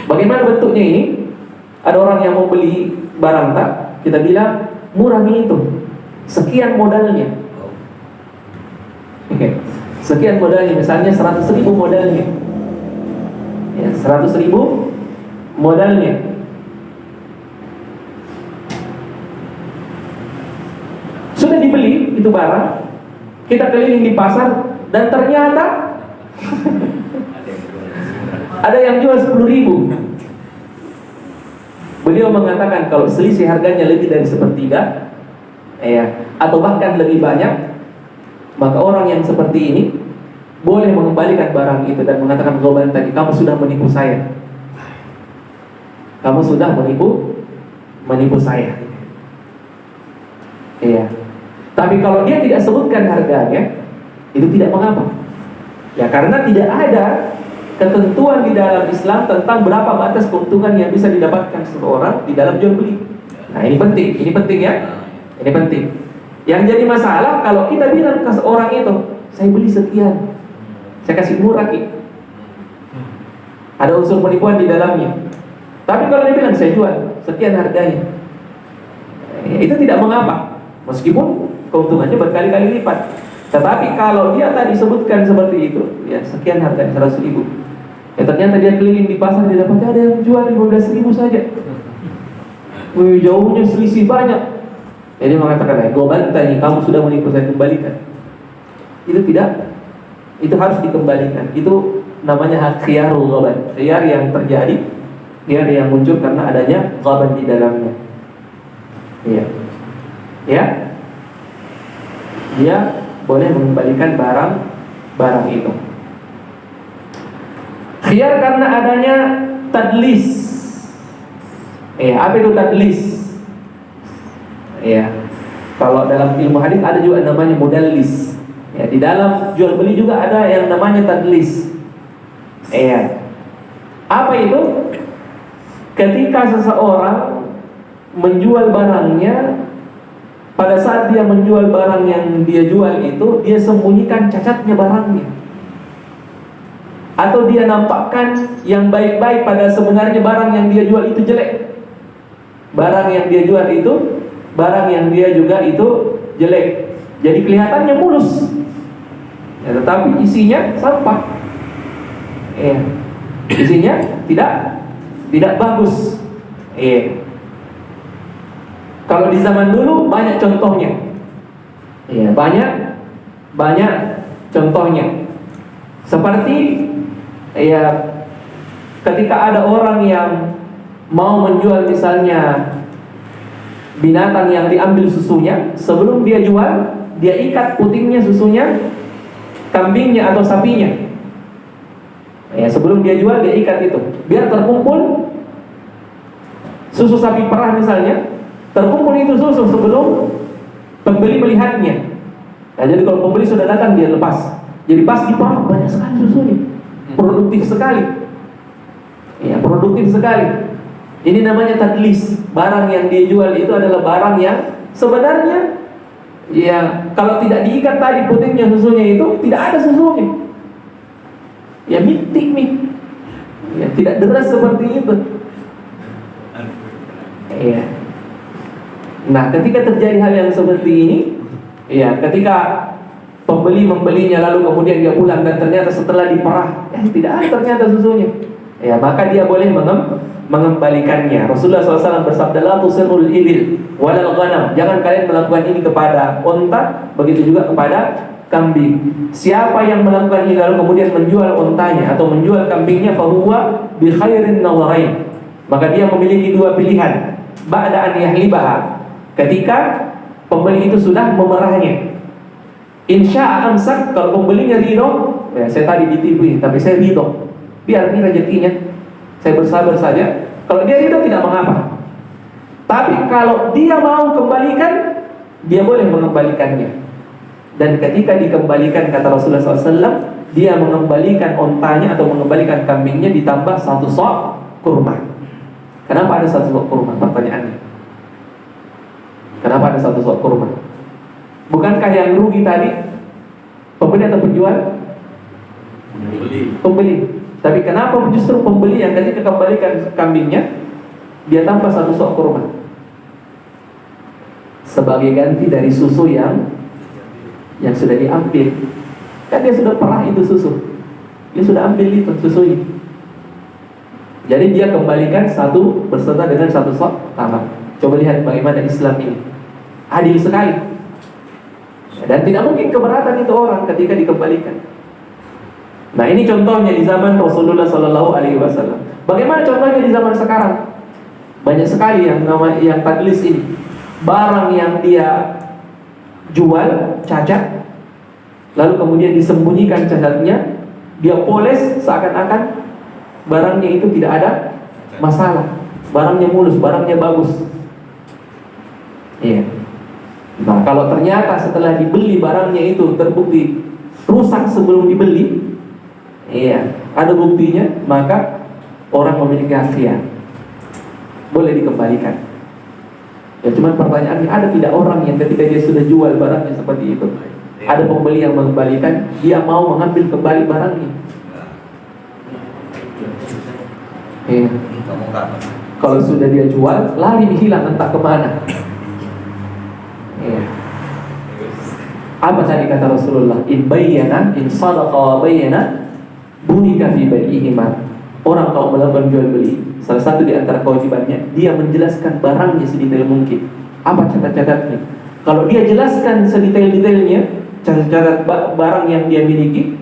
Bagaimana bentuknya ini? Ada orang yang mau beli barang tak, kita bilang murah nih itu, sekian modalnya. Sekian modalnya, misalnya 100.000 modalnya. Ya, 100.000 modalnya. Sudah dibeli itu barang, kita keliling di pasar dan ternyata ada yang jual 10.000. Beliau mengatakan kalau selisih harganya lebih dari sepertiga, atau bahkan lebih banyak, maka orang yang seperti ini boleh mengembalikan barang itu dan mengatakan ghaban tadi, kamu sudah menipu saya. Kamu sudah menipu saya. Tapi kalau dia tidak sebutkan harganya, itu tidak mengapa. Ya, karena tidak ada ketentuan di dalam Islam tentang berapa batas keuntungan yang bisa didapatkan seseorang di dalam jual beli. Nah, ini penting ya. Ini penting. Yang jadi masalah kalau kita bilang ke seorang itu, saya beli sekian, saya kasih murah Ki. Ada unsur penipuan di dalamnya. Tapi kalau dia bilang saya jual sekian harganya, itu tidak mengapa, meskipun keuntungannya berkali-kali lipat. Tetapi kalau dia tadi sebutkan seperti itu, ya sekian harganya 100.000, ya ternyata dia keliling di pasar, dia dapat ada yang jual 15.000 saja. Wih, jauhnya selisih banyak. Jadi mengatakan, ghaban tadi, kamu sudah menipu saya, kembalikan. Itu tidak, itu harus dikembalikan. Itu namanya khiyarul ghaban, khiyar yang terjadi, khiyar yang muncul karena adanya ghaban di dalamnya. Ya, dia boleh mengembalikan barang itu. Khiyar karena adanya tadlis. Apa itu tadlis? Kalau dalam ilmu hadis ada juga namanya mudallis. Di dalam jual beli juga ada yang namanya tadlis. Apa itu? Ketika seseorang menjual barangnya, pada saat dia menjual barang yang dia jual itu, dia sembunyikan cacatnya barangnya, atau dia nampakkan yang baik-baik pada sebenarnya barang yang dia jual itu jelek. Barang yang dia jual itu, barang yang dia juga itu jelek. Jadi kelihatannya mulus, tetapi isinya sampah. Isinya tidak bagus. Kalau di zaman dulu banyak contohnya. Banyak contohnya. Seperti ketika ada orang yang mau menjual misalnya binatang yang diambil susunya, sebelum dia jual, dia ikat putingnya susunya, kambingnya atau sapinya. Sebelum dia jual, dia ikat itu, biar terkumpul susu sapi perah misalnya, terkumpul itu susu sebelum pembeli melihatnya. Jadi kalau pembeli sudah datang, dia lepas. Jadi pas diperah, banyak sekali susunya, produktif sekali. Produktif sekali. Ini namanya tadlis. Barang yang dia jual itu adalah barang yang sebenarnya, kalau tidak diikat tadi putingnya susunya itu, tidak ada susunya. Mitik. Tidak deras seperti itu. Nah, ketika terjadi hal yang seperti ini, ketika pembeli membelinya lalu kemudian dia pulang dan ternyata setelah diperah, tidak ada ternyata susunya, maka dia boleh mengembalikannya. Rasulullah SAW bersabda, la tusirrul ibil walal ghanam. Jangan kalian melakukan ini kepada unta, begitu juga kepada kambing. Siapa yang melakukan ini lalu kemudian menjual untanya atau menjual kambingnya, fahuwa bi khairin nawarain, maka dia memiliki dua pilihan. Ba'da an yahlibaha, ketika pembeli itu sudah memerahnya. Insya amsak, kalau pembelinya ridho, saya tadi ditipu tapi saya ridho, biar ini rezekinya. saya bersabar saja. Kalau dia ridho tidak mengapa. Tapi kalau dia mau kembalikan, dia boleh mengembalikannya. Dan ketika dikembalikan, kata Rasulullah SAW, dia mengembalikan ontanya atau mengembalikan kambingnya ditambah 1 sok kurma. Kenapa ada 1 sok kurma? Pertanyaannya, kenapa ada 1 sok kurma? Bukankah yang rugi tadi pembeli atau penjual? Pembeli. Tapi kenapa justru pembeli yang ketika kembalikan kambingnya dia tambah 1 sok kurma sebagai ganti dari susu yang sudah diambil? Kan dia sudah perah itu susu, dia sudah ambil itu susunya. Jadi dia kembalikan 1 berserta dengan 1 sok tambah. Coba lihat bagaimana Islam ini adil sekali. Dan tidak mungkin keberatan itu orang ketika dikembalikan. Nah, ini contohnya di zaman Rasulullah SAW. Bagaimana contohnya di zaman sekarang? Banyak sekali yang tadlis ini. Barang yang dia jual cacat, lalu kemudian disembunyikan cacatnya, dia poles seakan-akan barangnya itu tidak ada masalah. Barangnya mulus, barangnya bagus. Iya. Nah, kalau ternyata setelah dibeli barangnya itu terbukti rusak sebelum dibeli, iya, ada buktinya, maka orang memiliki khasiat, boleh dikembalikan. Ya, cuman pertanyaannya, ada tidak orang yang ketika dia sudah jual barangnya seperti itu, ada pembeli yang mengembalikan, dia mau mengambil kembali barangnya? Iya. Kalau sudah dia jual, lari hilang entah kemana. Iya. Apa tadi kata Rasulullah? In bayyana, in sadaqa wa bayyana, burika fi bai'ihima. Orang kalau melakukan jual beli, salah satu di antara kewajibannya, dia menjelaskan barangnya sedetail mungkin. Apa catat-catatnya? Kalau dia jelaskan sedetail-detailnya, catat-catat barang yang dia miliki,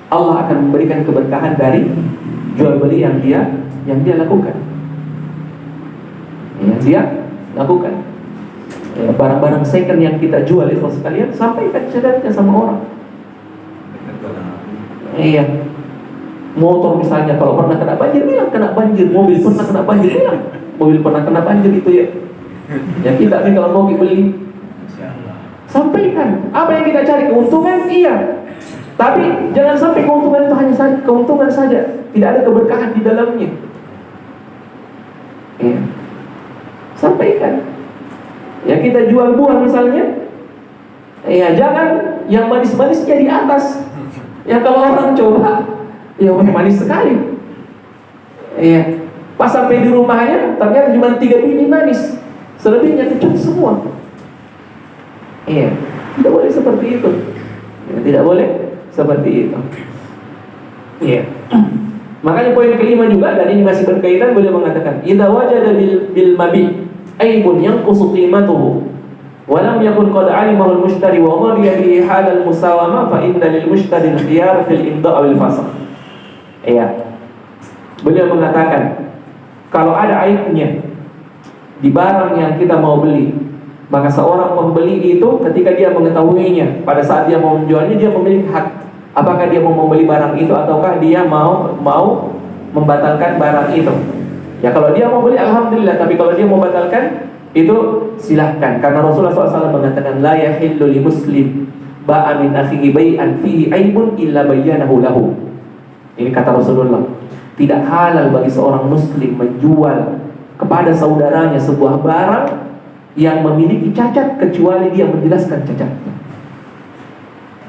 Allah akan memberikan keberkahan dari jual beli yang dia lakukan. Yang dia lakukan. Ya, barang-barang second yang kita jual itu sekalian, sampaikan catatnya sama orang. Iya. Motor misalnya, kalau pernah kena banjir, bilang kena banjir. Mobil pernah kena banjir, bilang mobil pernah kena banjir, itu ya. Ya kita nih kalau mau beli, sampaikan. Apa yang kita cari? Keuntungan? Iya. Tapi jangan sampai keuntungan itu hanya keuntungan saja, tidak ada keberkahan di dalamnya. Iya. Sampaikan. Ya, kita jual buah misalnya, ya jangan yang manis-manisnya di atas. Ya kalau orang coba, ya manis sekali. Ya, pas sampai di rumahnya ternyata cuma 3 biji manis, selebihnya kecut semua. Iya, tidak boleh seperti itu. Ya, tidak boleh seperti itu. Iya. Makanya poin kelima juga, dan ini masih berkaitan, boleh mengatakan, idza wajada bil mabi aibun yanqusu qimatuhu wa lam yakun qad alimahu al-mushtari wa ghadiya bihi hal al-musawama fa inna lil mushtari al-khiyar fil imda' wal fasakh. Iya. Beliau mengatakan, kalau ada aibnya di barang yang kita mau beli, maka seorang pembeli itu ketika dia mengetahuinya, pada saat dia mau menjualnya, dia memiliki hak. Apakah dia mau membeli barang itu ataukah dia mau membatalkan barang itu. Ya kalau dia mau beli, alhamdulillah. Tapi kalau dia mau batalkan, itu silahkan. Karena Rasulullah SAW mengatakan, la yahillu li muslim ba'a min akhihi bai'an fihi aibun illa bayyanahu lahu. Ini kata Rasulullah, tidak halal bagi seorang muslim menjual kepada saudaranya sebuah barang yang memiliki cacat kecuali dia menjelaskan cacatnya.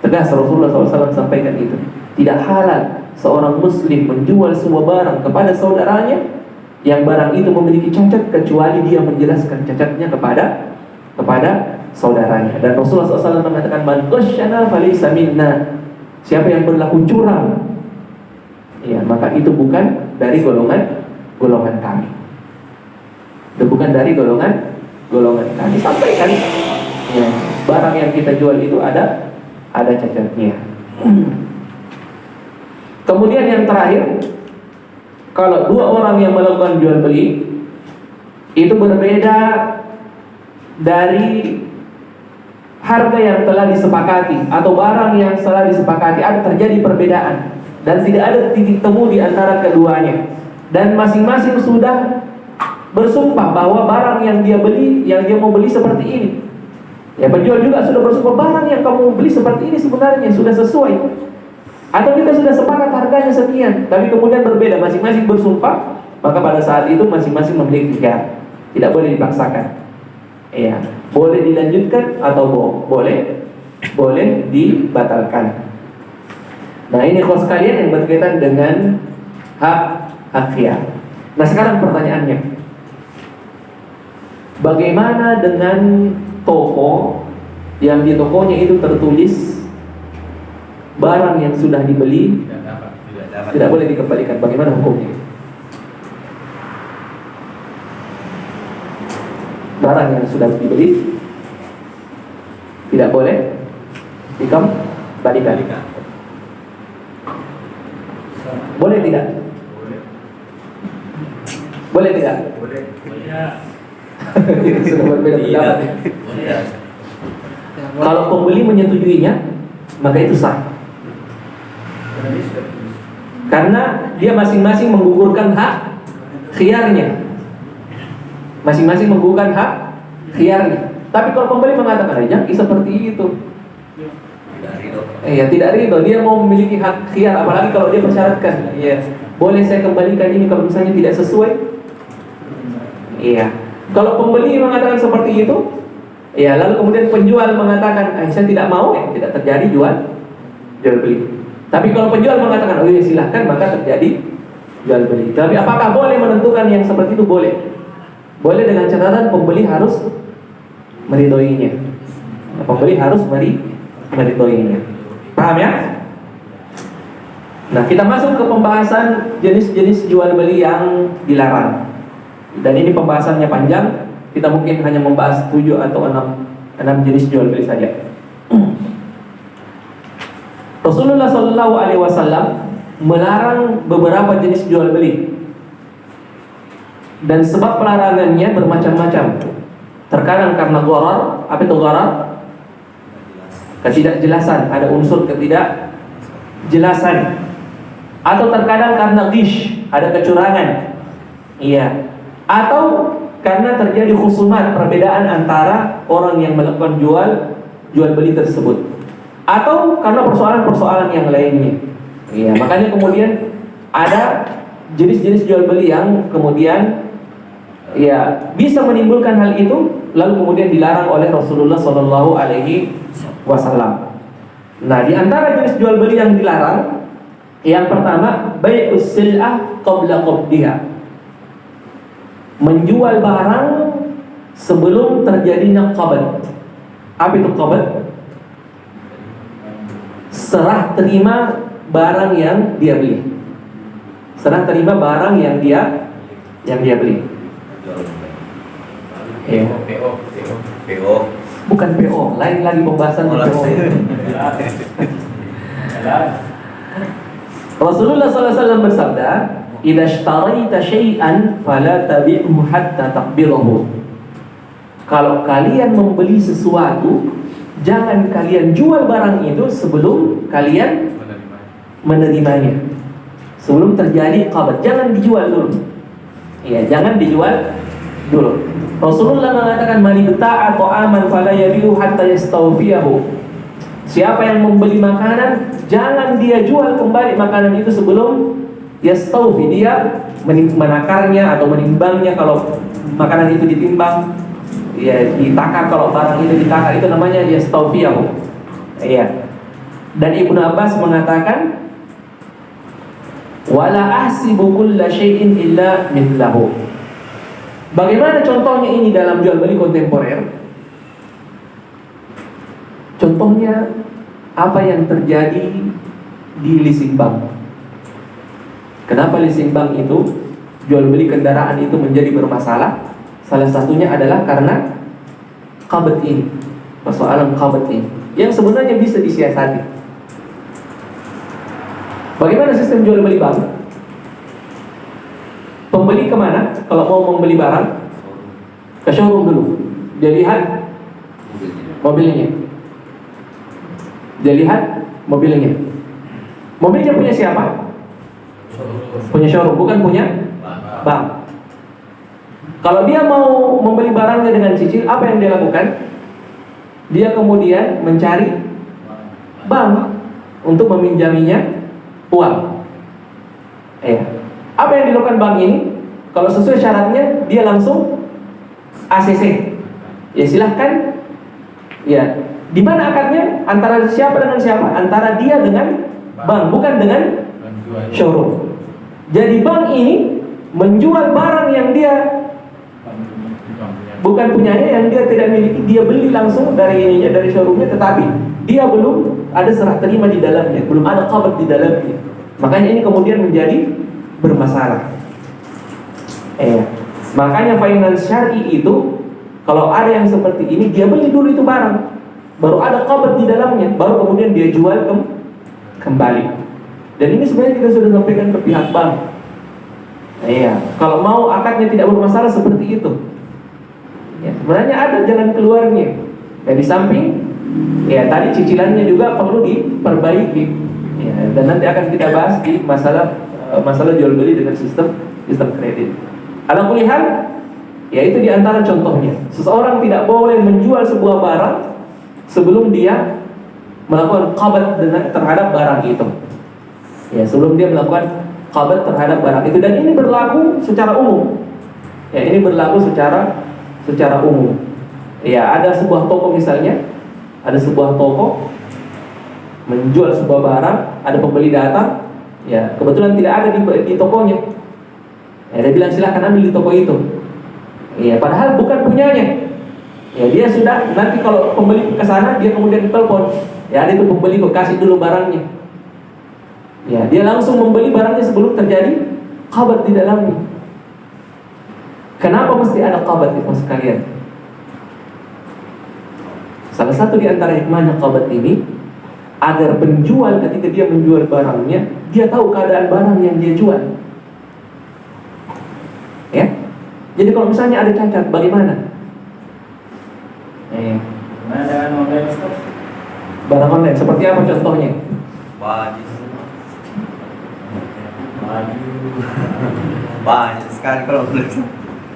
Tegas Rasulullah SAW sampaikan itu. Tidak halal seorang muslim menjual sebuah barang kepada saudaranya yang barang itu memiliki cacat kecuali dia menjelaskan cacatnya kepada saudaranya. Dan Rasulullah SAW mengatakan, man ghasyana falaysa minna. Siapa yang berlaku curang, ya maka itu bukan dari golongan kami. Itu bukan dari golongan kami. Sampaikan, ya, barang yang kita jual itu ada cacatnya. Kemudian yang terakhir, kalau 2 orang yang melakukan jual beli itu berbeda dari harga yang telah disepakati atau barang yang telah disepakati, ada terjadi perbedaan dan tidak ada titik temu di antara keduanya. dan masing-masing sudah bersumpah bahwa barang yang dia beli, yang dia mau beli seperti ini. Ya, penjual juga sudah bersumpah barang yang kamu beli seperti ini sebenarnya sudah sesuai. Atau kita sudah sepakat harganya sekian, tapi kemudian berbeda, masing-masing bersumpah, maka pada saat itu masing-masing memiliki khiyar. Tidak boleh dipaksakan. Iya, boleh dilanjutkan atau boleh dibatalkan. Nah, ini kos kalian yang berkaitan dengan hak khiyar. Nah, sekarang pertanyaannya, bagaimana dengan toko yang di tokonya itu tertulis barang yang sudah dibeli tidak boleh dikembalikan? Bagaimana hukumnya? Barang yang sudah dibeli tidak boleh dikembalikan. Boleh tidak? Boleh tidak? Boleh. Sudah berbeda pendapat. Kalau pembeli menyetujuinya, maka itu sah. Karena dia masing-masing menggugurkan hak khiyarnya. Masing-masing menggugurkan hak khiyarnya. Tapi kalau pembeli mengatakan, jangan seperti itu. Tidak ridho. Dia mau memiliki hak khiyar, apalagi kalau dia persyaratkan. Boleh saya kembalikan ini kalau misalnya tidak sesuai. Kalau pembeli mengatakan seperti itu, lalu kemudian penjual mengatakan, saya tidak mau, tidak terjadi jual beli. Tapi kalau penjual mengatakan, silahkan, maka terjadi jual beli. Tapi apakah boleh menentukan yang seperti itu? Boleh. Boleh dengan catatan pembeli harus meridhoinya. Pembeli harus meridhoinya. Paham ya? Nah, kita masuk ke pembahasan jenis-jenis jual beli yang dilarang. Dan ini pembahasannya panjang. Kita mungkin hanya membahas 7 atau 6 jenis jual beli saja. Rasulullah SAW melarang beberapa jenis jual beli, dan sebab pelarangannya bermacam-macam. Terkadang karena gharar. Apa itu gharar? Ketidakjelasan, ada unsur ketidakjelasan. Atau terkadang karena ghish, ada kecurangan. Atau karena terjadi khusumat, perbedaan antara orang yang melakukan jual beli tersebut. Atau karena persoalan-persoalan yang lainnya. Makanya kemudian ada jenis-jenis jual beli yang kemudian bisa menimbulkan hal itu, lalu kemudian dilarang oleh Rasulullah SAW. Nah, di antara jenis jual beli yang dilarang, yang pertama, bai'us sil'ah qabla qabdiha. Menjual barang sebelum terjadinya qabd. Apa itu qabd? Serah terima barang yang dia beli. Serah terima barang yang dia beli. PO. Bukan PO, lain lagi pembahasan PO. Rasulullah SAW bersabda, "Idza ishtaraita syai'an fala tabi'hu hatta taqbidahu." Kalau kalian membeli sesuatu, jangan kalian jual barang itu sebelum kalian menerimanya. Sebelum terjadi qabd, jangan dijual dulu. Jangan dijual dulu. Rasulullah mengatakan, "Man ibta'a ta'aman fala yabi'u hatta yastawfiyahu." Siapa yang membeli makanan, jangan dia jual kembali makanan itu sebelum yastawfi, dia menakarnya atau menimbangnya. Kalau makanan itu ditimbang, ditakar. Kalau barang itu ditakar, itu namanya yastawfiyahu. Dan Ibnu Abbas mengatakan, "Wala ahsibu kulla syai'in illa mithlahu." Bagaimana contohnya ini dalam jual beli kontemporer? Contohnya apa yang terjadi di leasing bank. Kenapa leasing bank itu jual beli kendaraan itu menjadi bermasalah? Salah satunya adalah karena qabd ini, persoalan qabd ini, yang sebenarnya bisa disiasati. Bagaimana sistem jual beli bank? Pembeli kemana? Kalau mau membeli barang, ke showroom dulu. Dia lihat mobilnya. Mobilnya punya siapa? Punya showroom, bukan punya bank. Kalau dia mau membeli barangnya dengan cicil, apa yang dia lakukan? Dia kemudian mencari bank untuk meminjaminya uang. Apa yang dilakukan bank ini? Kalau sesuai syaratnya, dia langsung ACC. Ya silahkan. Ya, di mana akadnya? Antara siapa dengan siapa? Antara dia dengan bank, bukan dengan showroom. Jadi bank ini menjual barang yang dia bukan punyanya, yang dia tidak miliki. Dia beli langsung dari ininya, dari showroomnya, tetapi dia belum ada serah terima di dalamnya, belum ada qabd di dalamnya. Makanya ini kemudian menjadi bermasalah. Makanya finance syar'i itu, kalau ada yang seperti ini, dia beli dulu itu barang, baru ada qabd di dalamnya, baru kemudian dia jual kembali. Dan ini sebenarnya kita sudah sampaikan ke pihak bank. Kalau mau akadnya tidak bermasalah seperti itu, sebenarnya ada jalan keluarnya. Di samping, tadi cicilannya juga perlu diperbaiki. Dan nanti akan kita bahas di masalah jual beli dengan sistem kredit. Ala kulli hal, itu diantara contohnya. Seseorang tidak boleh menjual sebuah barang sebelum dia melakukan qabd terhadap barang itu. Sebelum dia melakukan qabd terhadap barang itu, dan ini berlaku secara umum. Ini berlaku secara umum. Ada sebuah toko misalnya, ada sebuah toko menjual sebuah barang, ada pembeli datang, kebetulan tidak ada di tokonya. Dia bilang silahkan ambil di toko itu. Padahal bukan punyanya. Dia sudah, nanti kalau pembeli ke sana, dia kemudian telepon, ada itu pembeli, kok kasih dulu barangnya. Dia langsung membeli barangnya sebelum terjadi qabd di dalamnya. Kenapa mesti ada qabd itu sekalian? Salah satu di antara hikmahnya qabd ini, agar penjual ketika dia menjual barangnya, dia tahu keadaan barang yang dia jual. Jadi kalau misalnya ada cacat, bagaimana? Gimana dengan online store? Barang online seperti apa contohnya? Banyak sekali kalau online.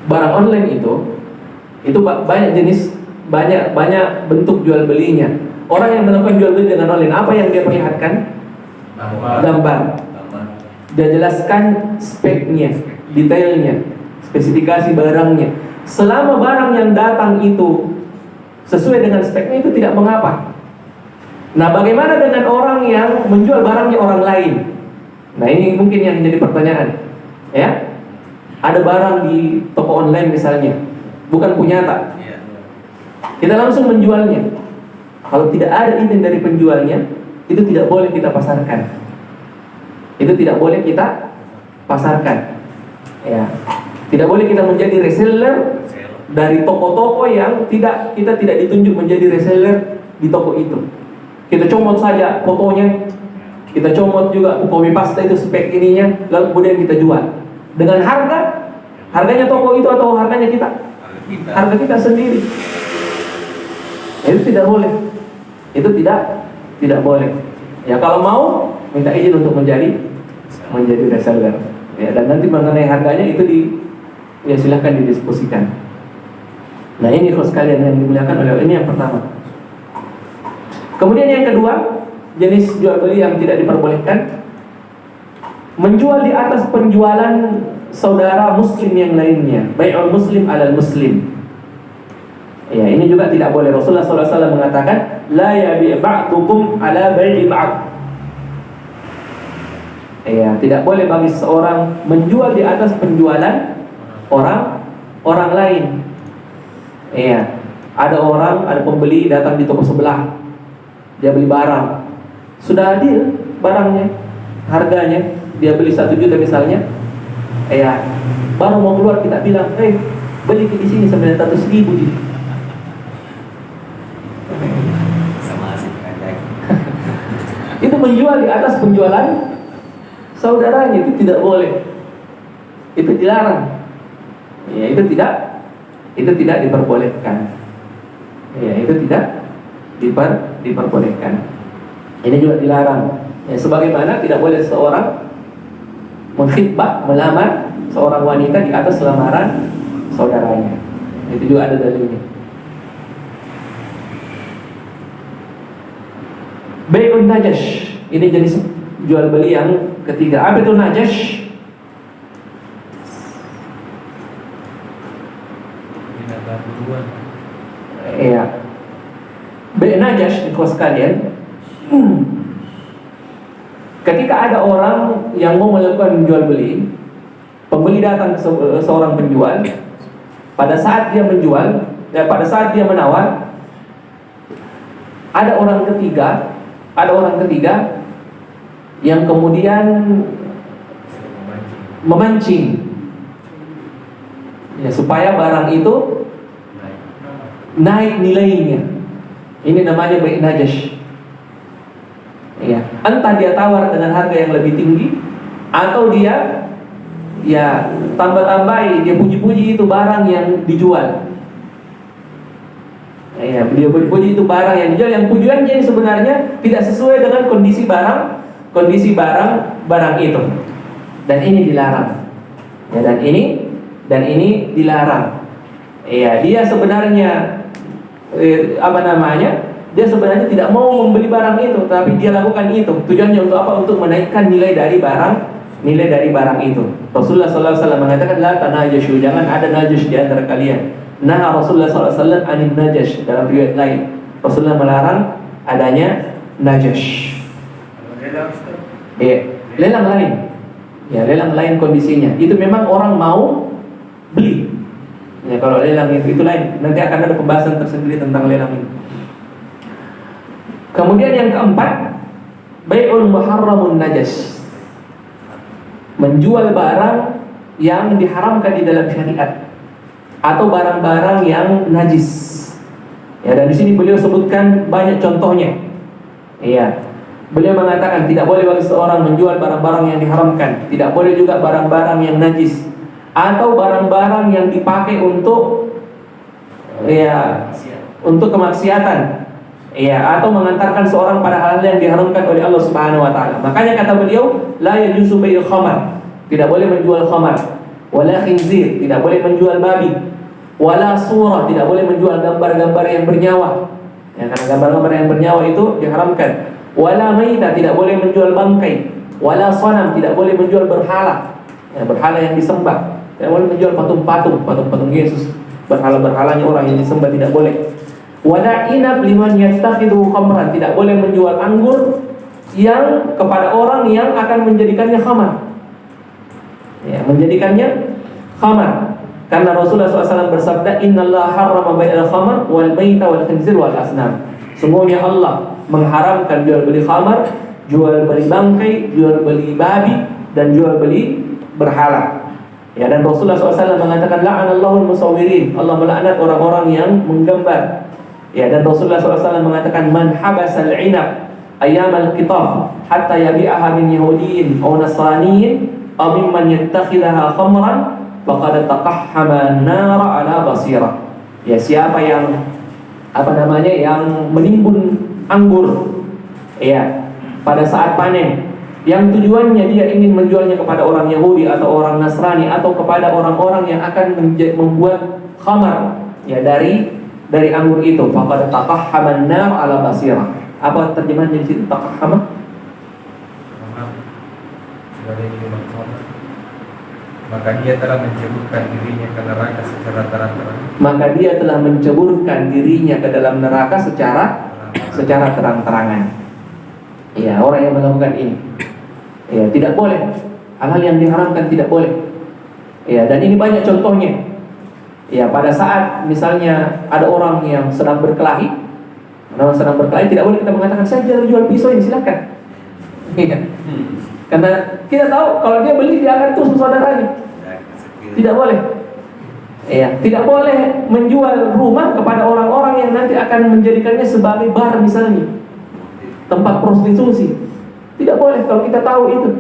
Barang online itu banyak jenis, banyak bentuk jual belinya. Orang yang melakukan jual beli dengan online, apa yang dia perlihatkan? Gambar. Dia jelaskan speknya, detailnya, spesifikasi barangnya. Selama barang yang datang itu sesuai dengan speknya, itu tidak mengapa. Nah, bagaimana dengan orang yang menjual barangnya orang lain? Nah, ini mungkin yang jadi pertanyaan. Ada barang di toko online misalnya, bukan punya tak? Kita langsung menjualnya. Kalau tidak ada izin dari penjualnya, itu tidak boleh kita pasarkan. Itu tidak boleh kita pasarkan. Tidak boleh kita menjadi reseller dari toko-toko yang kita tidak ditunjuk menjadi reseller di toko itu. Kita comot saja fotonya, kita comot juga copy paste itu spek ininya, lalu kemudian kita jual dengan harganya toko itu atau harganya kita? Harga kita sendiri. Itu tidak boleh. Itu tidak boleh. Kalau mau minta izin untuk menjadi reseller. Dan nanti mengenai harganya itu silahkan didiskusikan. Nah, ini kalau sekalian yang dimuliakan oleh Allah, ini yang pertama. Kemudian yang kedua, jenis jual beli yang tidak diperbolehkan, menjual di atas penjualan saudara muslim yang lainnya, bai'ul muslim alal muslim. Ini juga tidak boleh. Rasulullah SAW mengatakan, la yabi' ba'dukum ala bai'i ba'd. Tidak boleh bagi seorang menjual di atas penjualan orang lain. Ada pembeli datang di toko sebelah, dia beli barang, sudah adil barangnya, harganya, dia beli 1 juta misalnya. Baru mau keluar kita bilang, beli di sini 900.000 jadi. Itu menjual di atas penjualan saudaranya, itu tidak boleh. Itu dilarang. Itu tidak diperbolehkan. Itu tidak diperbolehkan. Ini juga dilarang. Sebagaimana tidak boleh seorang mengkhitbah, melamar seorang wanita di atas lamaran saudaranya. Itu juga ada dalilnya. Bai'un najash, ini jenis jual beli yang ketiga. Apa itu najash? Iya. Bai' najash itu sekalian. Ketika ada orang yang mau melakukan jual beli, pembeli datang ke seorang penjual. Pada saat dia menjual, pada saat dia menawar, ada orang ketiga yang kemudian memancing, ya, supaya barang itu naik nilainya. Ini namanya bai' najash. Ya, entah dia tawar dengan harga yang lebih tinggi, atau dia ya tambah-tambahi, dia puji-puji itu barang yang dijual. Ya, dia puji-puji itu barang yang dijual, yang pujiannya ini sebenarnya tidak sesuai dengan kondisi barang itu. Dan ini dilarang. Ya, dan ini dilarang. Ya, dia sebenarnya dia sebenarnya tidak mau membeli barang itu, tapi dia lakukan itu. Tujuannya untuk apa? Untuk menaikkan nilai dari barang itu. Rasulullah SAW mengatakan, la tanajashu, jangan ada najash di antara kalian. Nah, Rasulullah SAW anin najash. Dalam riwayat lain, Rasulullah melarang adanya najash. Lelang lain. Ya, lelang lain kondisinya. Itu memang orang mau beli. Ya, kalau lelang itu lain. Nanti akan ada pembahasan tersendiri tentang lelang ini. Kemudian yang keempat, bai'ul muharramun najas, menjual barang yang diharamkan di dalam syariat atau barang-barang yang najis. Ya, dan di sini beliau sebutkan banyak contohnya. Iya. Beliau mengatakan tidak boleh bagi seorang menjual barang-barang yang diharamkan, tidak boleh juga barang-barang yang najis, atau barang-barang yang dipakai untuk untuk kemaksiatan. Ya, atau mengantarkan seorang pada hal yang diharamkan oleh Allah Subhanahu wa taala. Makanya kata beliau, la yajuzu bai'ul khamar, tidak boleh menjual khamar, wala khinzir, tidak boleh menjual babi, wala surah, tidak boleh menjual gambar-gambar yang bernyawa. Ya, karena gambar-gambar yang bernyawa itu diharamkan. Wala maita, tidak boleh menjual bangkai, wala sanam, tidak boleh menjual berhala. Ya, berhala yang disembah. Tidak boleh menjual patung Yesus. Berhala-berhalanya orang yang disembah tidak boleh. Wala inab liman yattakhidhu khamran, tidak boleh menjual anggur yang kepada orang yang akan menjadikannya khamar. Ya, menjadikannya khamar. Karena Rasulullah SAW bersabda, innallaha harrama bai'al khamar wal maita wal khinzir wal asnam. Sungguhnya Allah mengharamkan jual beli khamar, jual beli bangkai, jual beli babi, dan jual beli berhala. Ya, dan Rasulullah SAW mengatakan, la'anallahul musawwirin, Allah melaknat orang-orang yang menggambar. Ya, dan Rasulullah SAW mengatakan, man habasal inab ayyamal qitaf hatta yabi'aha min yahudiyin aw nasraniyin aw mimman yattakhidaha khamran faqad taqahhama an-nara ala basirah. Ya, siapa yang yang menimbun anggur ya pada saat panen, yang tujuannya dia ingin menjualnya kepada orang Yahudi atau orang Nasrani atau kepada orang-orang yang akan membuat khamar ya dari anggur itu, faqad taqahhama an-nar ala basirah. Apa terjemahannya di situ taqahhama? Maka dia telah menceburkan dirinya ke neraka secara terang-terang. Maka dia telah menceburkan dirinya ke dalam neraka secara terang-terangan. Ya, orang yang melakukan ini, ya, tidak boleh. Hal-hal yang diharamkan tidak boleh. Ya, dan ini banyak contohnya. Ya, pada saat misalnya ada orang yang sedang berkelahi, tidak boleh kita mengatakan saya jual pisau ini, silakan. Iya. Karena kita tahu kalau dia beli dia akan tusuk saudaranya. Tidak boleh. Ya, tidak boleh menjual rumah kepada orang-orang yang nanti akan menjadikannya sebagai bar misalnya, tempat prostitusi. Tidak boleh kalau kita tahu itu.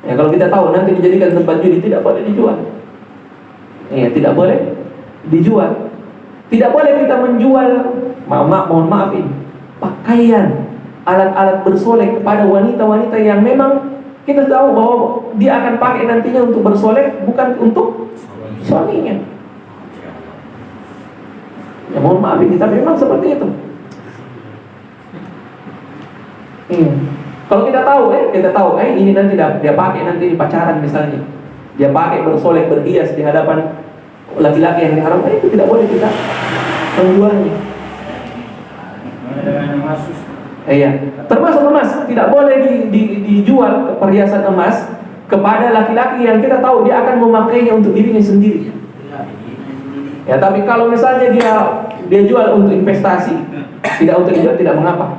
Ya, kalau kita tahu nanti dijadikan tempat judi, tidak boleh dijual. Ya, tidak boleh dijual. Tidak boleh kita menjual, mohon maaf ini, pakaian, alat-alat bersolek kepada wanita-wanita yang memang Kita tahu bahwa dia akan pakai nantinya untuk bersolek, bukan untuk suaminya. Ya mohon maaf ini, tapi memang seperti itu. Iya. Kalau kita tahu, ini nanti dia pakai nanti di pacaran misalnya, dia pakai bersolek berhias di hadapan laki-laki yang diharamkan, itu tidak boleh kita menjualnya. Iya, termasuk emas tidak boleh dijual perhiasan emas kepada laki-laki yang kita tahu dia akan memakainya untuk dirinya sendiri. Ya, tapi kalau misalnya dia jual untuk investasi, tidak untuk dijual, tidak mengapa.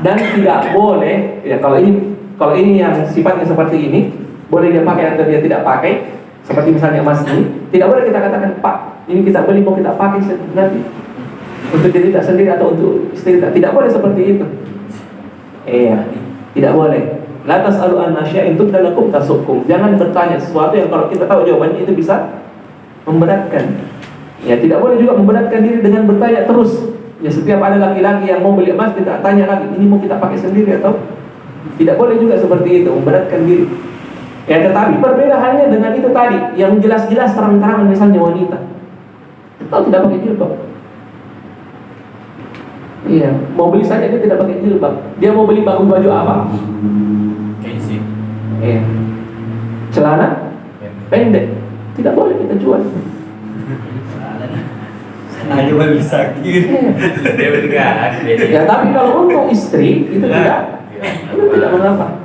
Dan tidak boleh, ya kalau ini yang sifatnya seperti ini, boleh dia pakai atau dia tidak pakai. Seperti misalnya emas ini, tidak boleh kita katakan, Pak, ini kita beli mau kita pakai nanti untuk diri kita sendiri atau untuk istri kita. Tidak boleh seperti itu. Iya, tidak boleh. La tas'alu an asya'in tubda lakum tasukkum. Jangan bertanya sesuatu yang kalau kita tahu jawabannya itu bisa memberatkan. Ya, tidak boleh juga memberatkan diri dengan bertanya terus. Ya, setiap ada laki-laki yang mau beli emas, kita tanya lagi, ini mau kita pakai sendiri atau tidak boleh juga seperti itu, memberatkan diri. Ya, tetapi berbeda halnya dengan itu tadi, yang jelas-jelas terang-terangan misalnya wanita. Kita tidak pakai jilbab. Iya, mau beli saja dia tidak pakai jilbab. Dia mau beli baju apa? Casing. Iya. Celana pendek. Tidak boleh kita jual. Aja bisa gitu. Dia bergerak. Ya, tapi kalau untuk istri itu tidak mengapa.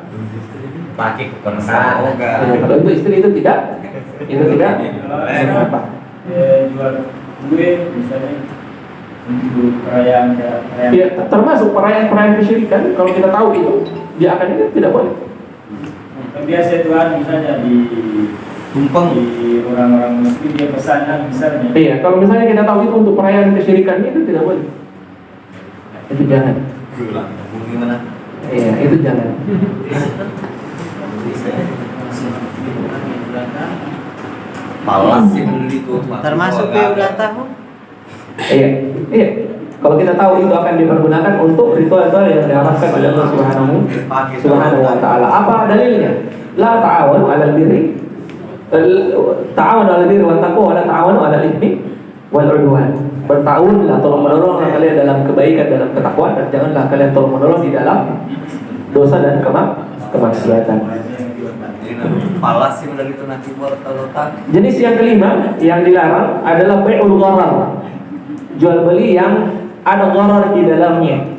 Pakai ke konser. Ya, kalau untuk istri itu tidak mengapa. Jual kue misalnya untuk perayaan. Ya, termasuk perayaan kesyirikan, kalau kita tahu itu dia akan itu tidak boleh. Biasa itu misalnya di tumpeng di orang-orang muslim dia pesanan misalnya. Iya, kalau misalnya kita tahu itu untuk perayaan kesyirikan itu tidak boleh. Itu jangan. Gimana? Iya, itu jangan. Malas sih itu. Termasuk ya ulang tahun. Iya. Kalau kita tahu itu akan dipergunakan untuk ritual-ritual yang diharapkan oleh Allah Subhanahu wa taala. Apa dalilnya? La ta'awanu 'alal birri ta'awanu 'alal birri wat taqwa wa la ta'awanu 'alal itsmi wal 'udwan. Bertahunlah tolong-menolong kalian dalam kebaikan, dalam ketakwaan, dan janganlah kalian tolong-menolong di dalam dosa dan kemaksiatan. Malas sih udah itu nanti wortel-wortel. Jenis yang kelima yang dilarang adalah bai'ul gharar. Jual beli yang ada gharar di dalamnya.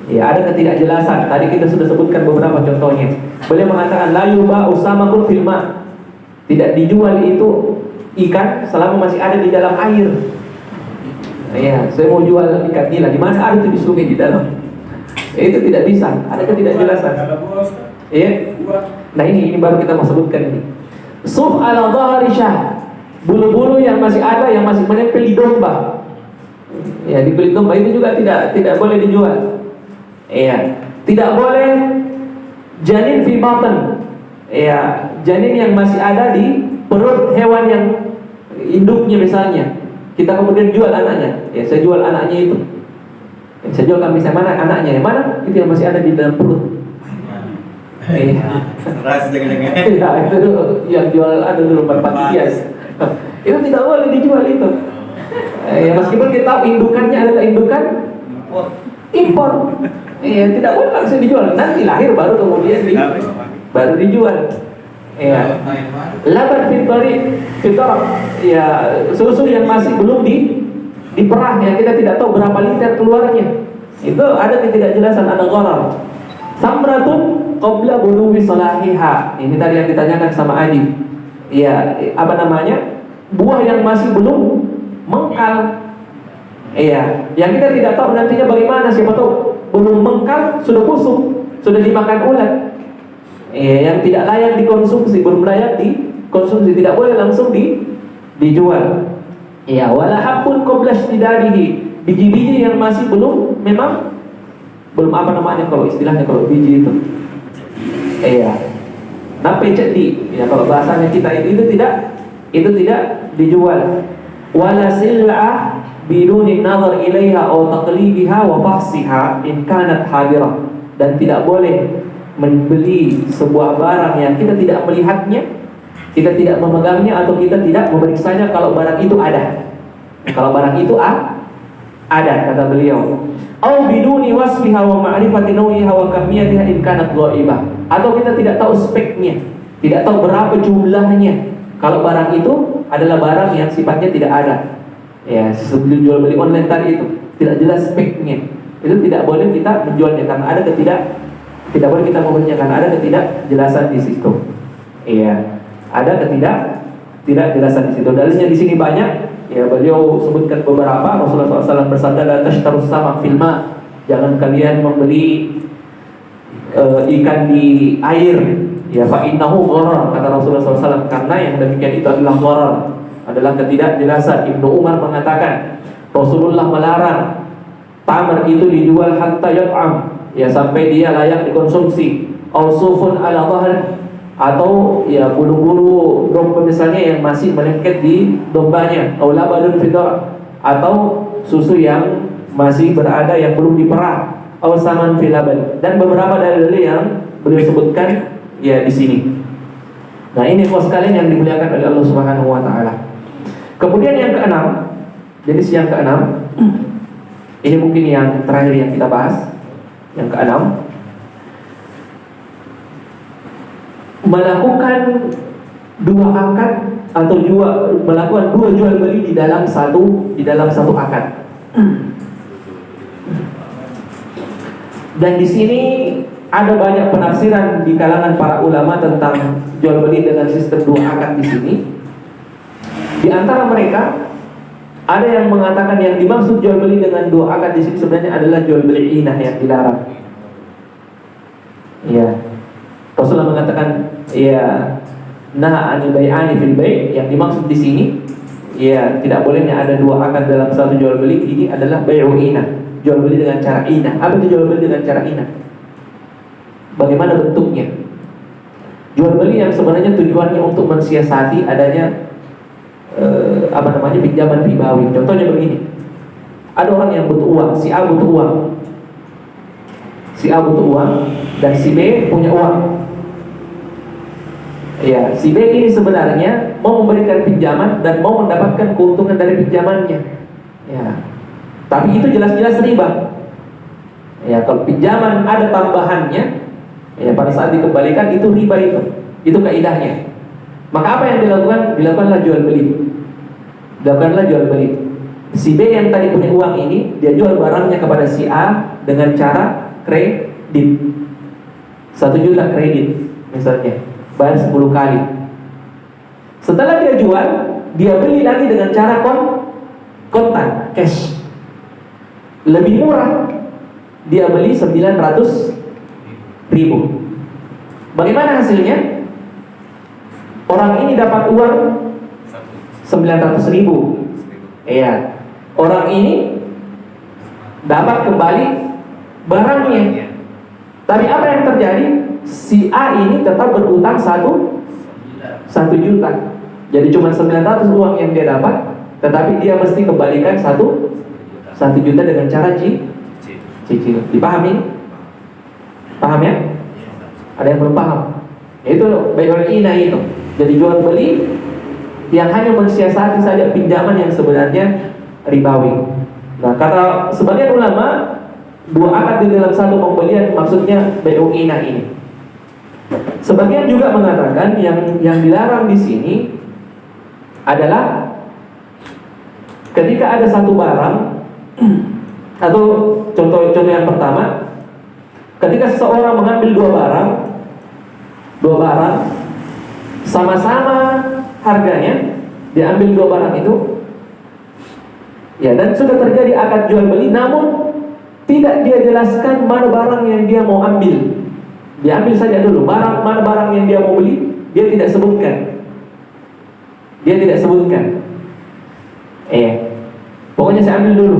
Ya, ada ketidakjelasan. Tadi kita sudah sebutkan beberapa contohnya. Beliau mengatakan la yuba'u samakun fil ma'. Tidak dijual itu ikan selama masih ada di dalam air. Ya, saya mau jual ikan nila, di mana ada itu di sungai di dalam. Itu tidak bisa, ada ketidakjelasan. Iya. Nah, ini baru kita mau sebutkan ini. Suf ala dhahri syah. Bulu-bulu yang masih ada, yang masih menempel di domba. Ya, di kulit domba itu juga tidak boleh dijual. Iya. Tidak boleh janin fi batn. Ya, janin yang masih ada di perut hewan yang induknya misalnya. Kita kemudian jual anaknya. Ya, saya jual anaknya itu. Ya, saya jual kambing saya, mana anaknya? Yang mana? Itu yang masih ada di dalam perut. Ras jangan-jangan. Ya, itu yang jual ada dulu merpati bias. Itu tidak boleh dijual itu. Ya, meskipun kita tahu indukannya adalah indukan impor. Ya, tidak boleh langsung dijual. Nanti lahir baru kemudian baru dijual. Ya. Laban fitrah. Ya, susu yang masih belum diperah, yang kita tidak tahu berapa liter keluarnya. Itu ada ketidakjelasan, ada gharar. Samratun qabla buluwi salahiha. Ini tadi yang ditanyakan sama Adi. Ya, apa namanya? Buah yang masih belum mengkal. Iya, yang kita tidak tahu nantinya bagaimana, siapa tahu belum mengkal sudah busuk, sudah dimakan ulat. Iya, yang tidak layak dikonsumsi, belum layak dikonsumsi, tidak boleh langsung dijual. Iya, wala habbun qabla ishtidadihi. Biji-biji yang masih belum apa namanya kalau istilahnya kalau biji itu. Iya. Nape cedi, ya kalau bahasanya kita itu tidak dijual. Wala sil'ah biduni nazar ilaiha aw taqlibiha wa fahsiha in kanat hadirah. Dan tidak boleh membeli sebuah barang yang kita tidak melihatnya, kita tidak memegangnya, atau kita tidak memeriksanya kalau barang itu ada. Kalau barang itu ada, kata beliau. Au biduni wasfiha wa ma'rifati nawiha wa kamiyatiha in kanat ghaibah. Atau kita tidak tahu speknya, tidak tahu berapa jumlahnya. Kalau barang itu adalah barang yang sifatnya tidak ada. Ya, sebelum jual beli online tadi itu tidak jelas speknya. Itu tidak boleh kita menjualnya karena ada tidak boleh kita membelinya karena ada ketidakjelasan di situ. Iya, ada ketidakjelasan di situ. Dalilnya di sini banyak. Ya, beliau sebutkan beberapa. Rasulullah SAW bersabda, la tashtarus sama fil ma. Jangan kalian membeli ikan di air. Ya, fa innahu gharar, kata Rasulullah SAW, karena yang demikian itu adalah gharar, adalah ketidakjelasan. Ibnu Umar mengatakan Rasulullah melarang tamar itu dijual hatta yat'am, ya sampai dia layak dikonsumsi. Au sufun ala dhahr, atau ya bulu-bulu domba misalnya yang masih melengket di dombanya. Au labadun fidar, atau susu yang masih berada yang belum diperah. Au saman fil laban, dan beberapa dalil yang beliau sebutkan ya di sini. Nah, ini kos kalian yang dimuliakan oleh Allah Subhanahu wa taala. Kemudian yang keenam, jenis yang keenam, ini mungkin yang terakhir yang kita bahas. Yang keenam, melakukan dua akad atau melakukan dua jual beli di dalam satu akad. Dan di sini ada banyak penafsiran di kalangan para ulama tentang jual beli dengan sistem dua akad di sini. Di antara mereka ada yang mengatakan yang dimaksud jual beli dengan dua akad di sini sebenarnya adalah jual beli inah yang dilarang. Ya, Rasulullah mengatakan ya nah anil bai'ani fil bai', yang dimaksud di sini ya tidak bolehnya ada dua akad dalam satu jual beli. Ini adalah bai'u inah, jual beli dengan cara inah. Apa itu jual beli dengan cara inah? Bagaimana bentuknya? Jual beli yang sebenarnya tujuannya untuk mensiasati adanya pinjaman ribawi. Contohnya begini, ada orang yang butuh uang, si A butuh uang, dan si B punya uang. Ya, si B ini sebenarnya mau memberikan pinjaman dan mau mendapatkan keuntungan dari pinjamannya. Ya, tapi itu jelas-jelas riba. Ya, kalau pinjaman ada tambahannya, ya pada saat dikembalikan itu riba, itu kaidahnya. Maka apa yang dilakukan? Dilakukanlah jual beli. Si B yang tadi punya uang ini, dia jual barangnya kepada si A dengan cara kredit. 1 juta kredit misalnya, bayar 10 kali. Setelah dia jual, dia beli lagi dengan cara kontan, cash. Lebih murah, dia beli 900.000. Bagaimana hasilnya? Orang ini dapat uang 900.000. Iya. Orang ini dapat kembali barangnya. Tapi apa yang terjadi? Si A ini tetap berutang 1 juta. Jadi cuma 900 uang yang dia dapat, tetapi dia mesti kembalikan 1 juta dengan cara cicil. Dipahami? Paham ya? Ada yang belum paham? Itu bai'ul inah itu. Jadi jual beli yang hanya mensiasati saja pinjaman yang sebenarnya ribawi. Nah, kata sebagian ulama, dua akad di dalam satu pembelian maksudnya bai'ul inah ini. Sebagian juga mengatakan yang dilarang di sini adalah ketika ada satu barang atau contoh yang pertama, ketika seseorang mengambil dua barang sama-sama harganya, dia ambil dua barang itu, ya, dan sudah terjadi akad jual beli, namun tidak dia jelaskan mana barang yang dia mau ambil. Dia ambil saja dulu mana barang yang dia mau beli, dia tidak sebutkan. Pokoknya saya ambil dulu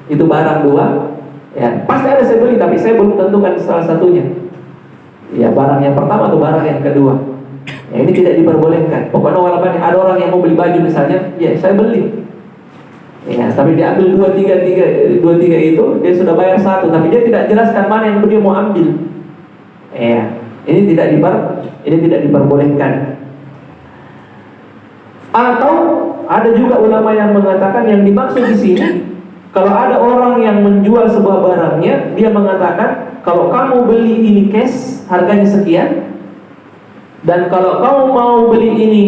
itu barang dua, ya pasti ada saya beli, tapi saya belum tentukan salah satunya. Ya, barang yang pertama atau barang yang kedua. Ya, ini tidak diperbolehkan. Pokoknya walaupun ada orang yang mau beli baju misalnya, ya saya beli. Ya, tapi dia ambil dua tiga itu, dia sudah bayar 1, tapi dia tidak jelaskan mana yang dia mau ambil. Ya, ini tidak diperbolehkan. Atau ada juga ulama yang mengatakan yang dimaksud di sini, kalau ada orang yang menjual sebuah barangnya, dia mengatakan kalau kamu beli ini cash harganya sekian, dan kalau kamu mau beli ini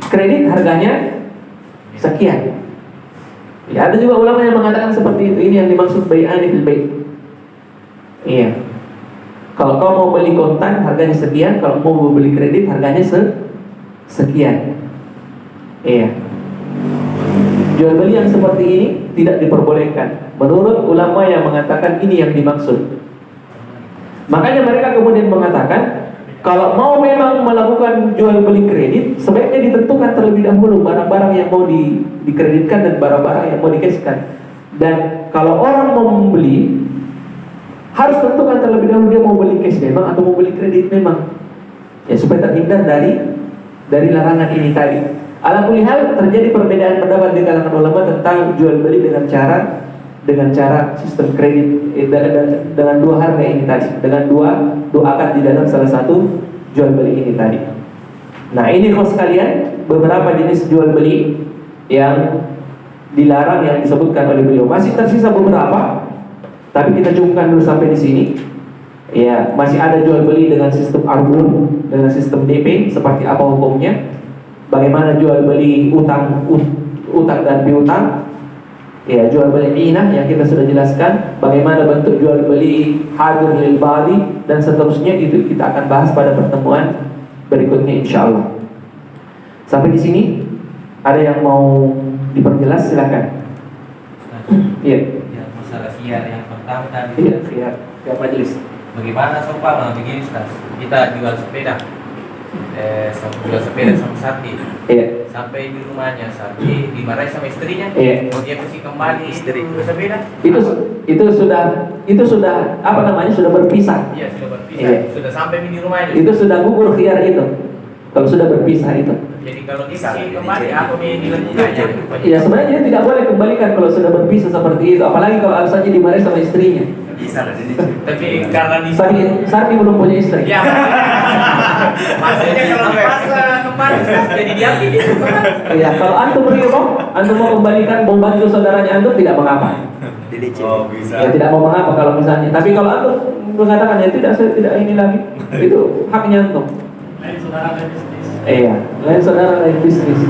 kredit harganya sekian. Ya, ada juga ulama yang mengatakan seperti itu. Ini yang dimaksud bai'ani fil bai'. Iya. Kalau kamu mau beli kontan harganya sekian, kalau mau beli kredit harganya sekian. Iya. Jual beli yang seperti ini tidak diperbolehkan menurut ulama yang mengatakan ini yang dimaksud. Makanya mereka kemudian mengatakan kalau mau memang melakukan jual beli kredit, sebaiknya ditentukan terlebih dahulu barang-barang yang mau dikreditkan dan barang-barang yang mau dikasihkan. Dan kalau orang mau membeli, harus tentukan terlebih dahulu dia mau beli cash memang atau mau beli kredit memang, ya supaya terhindar dari larangan ini tadi. Ala kulli hal terjadi perbedaan pendapat di kalangan ulama tentang jual beli dengan cara sistem kredit dengan dua harga ini tadi, dengan dua akad di dalam salah satu jual beli ini tadi. Nah, ini kos sekalian beberapa jenis jual beli yang dilarang yang disebutkan oleh beliau. Masih tersisa beberapa, tapi kita cukupkan dulu sampai di sini. Ya, masih ada jual beli dengan sistem arbun, dengan sistem DP, seperti apa hukumnya? Bagaimana jual beli utang dan piutang? Ya, jual beli inah yang kita sudah jelaskan. Bagaimana bentuk jual beli hadir lil bali dan seterusnya, itu kita akan bahas pada pertemuan berikutnya insyaallah. Sampai di sini ada yang mau diperjelas, silakan. Iya. Ya, masalah khiyar yang pertama tadi. Iya, khiyar majelis. Bagaimana sopan begini Ustaz? Kita jual sepeda. Jual sepeda sama Sardi. Iya. Sampai di rumahnya Sardi dimarahi sama istrinya. Iya. Mau dia kasih kembali istri sepeda. Itu sudah apa namanya? Sudah berpisah. Iya, sudah berpisah. Iya. Sudah sampai di rumahnya. Itu sudah gugur khiyar itu. Kalau sudah berpisah itu. Jadi kalau dikasih kembali aku dilanjutkannya. Ya, sebenarnya tidak boleh kembalikan kalau sudah berpisah seperti itu. Apalagi kalau alasannya dimarahi sama istrinya. Bisa lah jadi. Tapi karena di Sardi belum punya istri. Ya. Maksudnya kalau dipaksa kembali jadi diambil gitu. Ya, kalau antum mau kembalikan, mau bantu saudaranya antum, tidak mengapa. Oh, bisa. Ya, tidak mau mengapa kalau misalnya. Tapi kalau antum mengatakan ya tidak, saya tidak ini lagi, itu haknya antum. Lain saudara lain bisnis. Iya, lain saudara lain bisnis.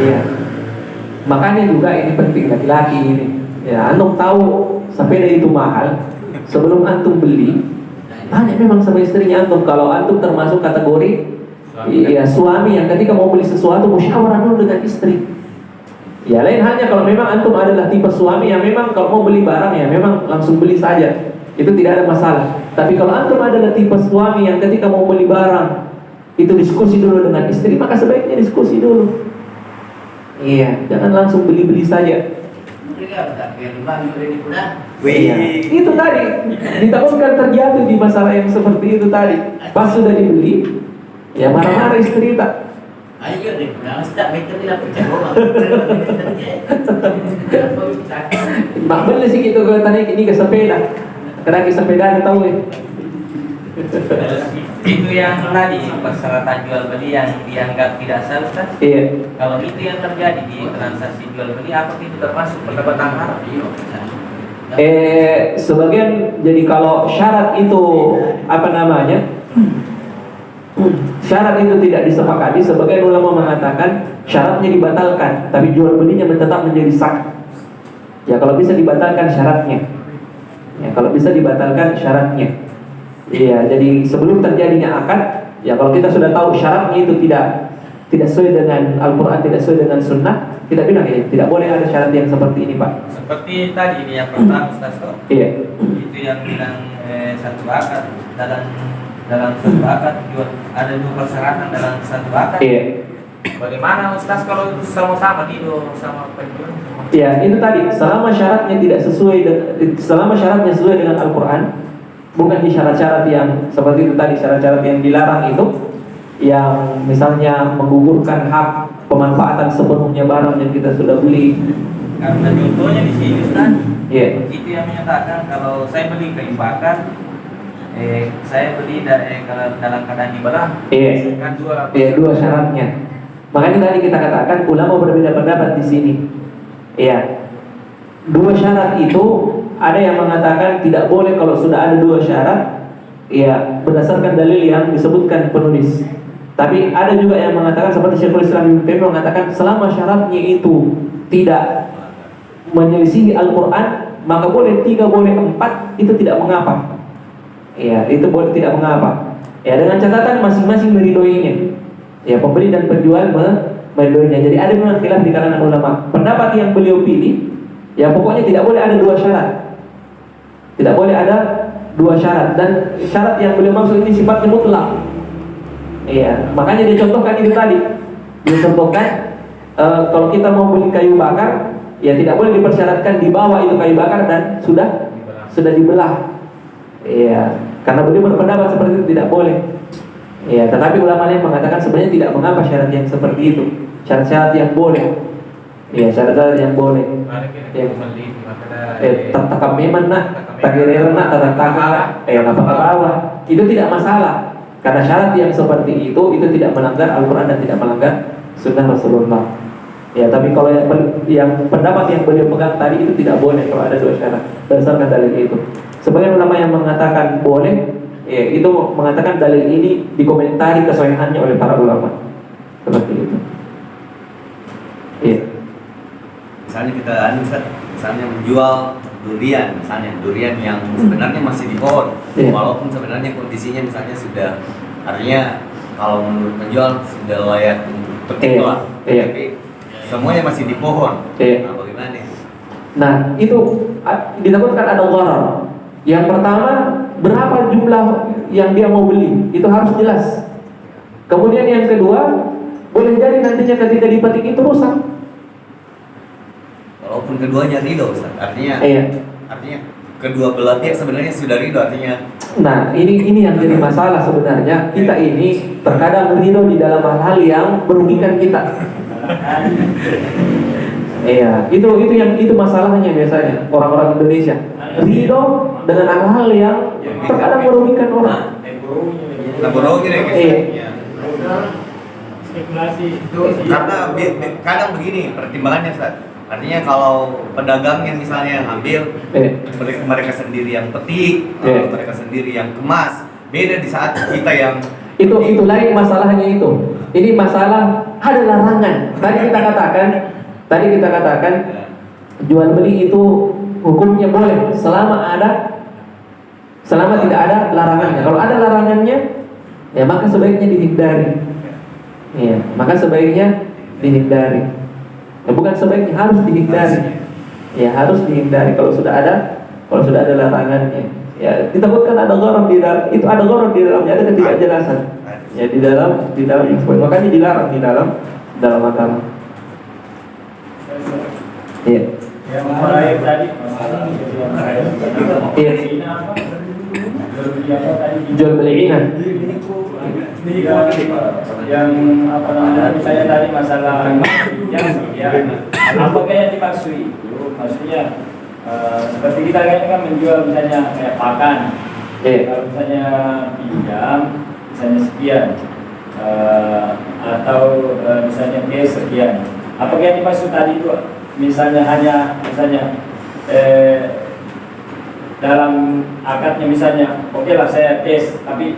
Iya. Makanya juga ini penting laki-laki ini. Ya, antum tahu sepeda itu mahal. Sebelum antum beli, tanya memang sama istrinya antum. Kalau antum termasuk kategori suami yang ketika mau beli sesuatu musyawarah dulu dengan istri. Ya, lain halnya kalau memang antum adalah tipe suami yang memang kalau mau beli barang ya memang langsung beli saja, itu tidak ada masalah. Tapi kalau antum adalah tipe suami yang ketika mau beli barang itu diskusi dulu dengan istri, maka sebaiknya diskusi dulu. Iya, jangan langsung beli-beli saja. Iya. Itu tadi ditakutkan terjatuh di masalah yang seperti itu tadi. Pas sudah dibeli, ya marah-marah istri tak. Ayo deh, udah tak betul tidak percaya. Mak beli sih gitu kalau tadi ini ke sepeda. Karena ke sepeda tahu ya. Itu yang tadi persyaratan jual beli yang dianggap tidak sah Ustaz. Iya. Kalau itu yang terjadi di transaksi jual beli, apa itu termasuk pendapatan haram? Sebagian jadi kalau syarat itu apa namanya? Syarat itu tidak disepakati, sebagian ulama mengatakan syaratnya dibatalkan, tapi jual belinya tetap menjadi sah. Ya, kalau bisa dibatalkan syaratnya. Ya, kalau bisa dibatalkan syaratnya. Iya, jadi sebelum terjadinya akad, ya kalau kita sudah tahu syaratnya itu tidak sesuai dengan Al-Quran, tidak sesuai dengan Sunnah, kita bilang ya tidak boleh ada syarat yang seperti ini, Pak. Seperti tadi ini yang pertama Ustaz. Iya. Itu yang bilang satu akad dalam satu akad ada dua persyaratan dalam satu akad. Iya. Bagaimana Ustaz kalau itu sama-sama sama penjual? Ya, itu tadi selama syaratnya sesuai dengan Al-Quran, bukan di syarat-syarat yang seperti itu tadi, syarat-syarat yang dilarang itu, yang misalnya menggugurkan hak pemanfaatan sepenuhnya barang yang kita sudah beli. Karena contohnya di sini Ustaz, Iya. itu yang menyatakan kalau saya beli kayu bakar Saya beli dalam keadaan dibelah. Iya. Kan dua. Ya, dua syaratnya. Makanya tadi kita katakan ulama berbeda pendapat di sini. Iya. Dua syarat itu ada yang mengatakan tidak boleh kalau sudah ada dua syarat. Ya, berdasarkan dalil yang disebutkan penulis. Tapi ada juga yang mengatakan seperti Syekhul Islam Ibnu Taimiyah mengatakan selama syaratnya itu tidak menyelisihi Al-Qur'an, maka boleh 3, boleh 4, itu tidak mengapa. Ya, itu boleh, tidak mengapa. Ya, dengan catatan masing-masing meridhoinya. Ya, pembeli dan penjual meridhoinya. Jadi ada memang khilaf di kalangan ulama. Pendapat yang beliau pilih, ya pokoknya tidak boleh ada dua syarat. Tidak boleh ada dua syarat, dan syarat yang beliau maksud ini sifatnya mutlak. Iya, makanya dicontohkan itu tadi. Dicontohkan kalau kita mau beli kayu bakar, ya tidak boleh dipersyaratkan di bawah itu kayu bakar dan sudah dibelah. Iya, karena beliau berpendapat seperti itu tidak boleh. Iya, tetapi ulama lain mengatakan sebenarnya tidak mengapa syarat yang seperti itu. Syarat-syarat yang boleh. Iya, syarat-syarat yang boleh. Takam memang nak, takir nak, takak, apa-apa. Itu tidak masalah. Karena syarat yang seperti itu tidak melanggar Al-Quran dan tidak melanggar Sunnah Rasulullah. Ya, tapi kalau yang pendapat yang beliau pegang tadi itu tidak boleh kalau ada dua syarat berdasarkan dalil itu. Sebagian ulama yang mengatakan boleh, ya, itu mengatakan dalil ini dikomentari kesahihannya oleh para ulama. Seperti itu. Iya. Misalnya kita misalnya menjual durian, misalnya durian yang sebenarnya masih di pohon, walaupun sebenarnya kondisinya misalnya sudah, artinya kalau menurut penjual sudah layak untuk petik lah, tapi semuanya masih di pohon. Nah, bagaimana nih? Nah, itu ditakutkan ada gharar. Yang pertama, berapa jumlah yang dia mau beli, itu harus jelas. Kemudian yang kedua, boleh jadi nantinya ketika dipetik itu rusak. Walaupun keduanya ridho, Ustaz. Artinya kedua belah pihak sebenarnya sudah ridho, artinya. Nah, ini yang jadi masalah sebenarnya. Kita ini terkadang ridho di dalam hal-hal yang merugikan kita. Iya, itu masalahnya biasanya orang-orang Indonesia. Ridho dengan hal-hal yang terkadang merugikan orang. Spekulasi itu Karena kadang begini pertimbangannya, Ustaz. Artinya kalau pedagang yang misalnya ambil, mereka sendiri yang petik, mereka sendiri yang kemas, beda di saat kita yang itu lain masalahnya itu. Ini masalah ada larangan. Tadi kita katakan jual beli itu hukumnya boleh selama tidak ada larangannya. Kalau ada larangannya, ya maka sebaiknya dihindari. Ya, maka sebaiknya dihindari. Ya, bukan sebaiknya, harus dihindari. Ya, harus dihindari kalau sudah ada larangannya. Ya, ditakutkan ada gharar di dalam, itu ada gharar di dalamnya, ada ketidakjelasan. Ya, di dalam makanya dilarang di dalam agama. Iya. yang mulai tadi Jual beli inah. yang apa namanya, misalnya tadi masalah apakah yang dimaksud maksudnya seperti kita kan menjual misalnya kayak pakan, kalau misalnya pinjam misalnya sekian atau misalnya cash sekian, apakah yang dimaksud tadi itu misalnya hanya dalam akadnya misalnya oke lah saya cash tapi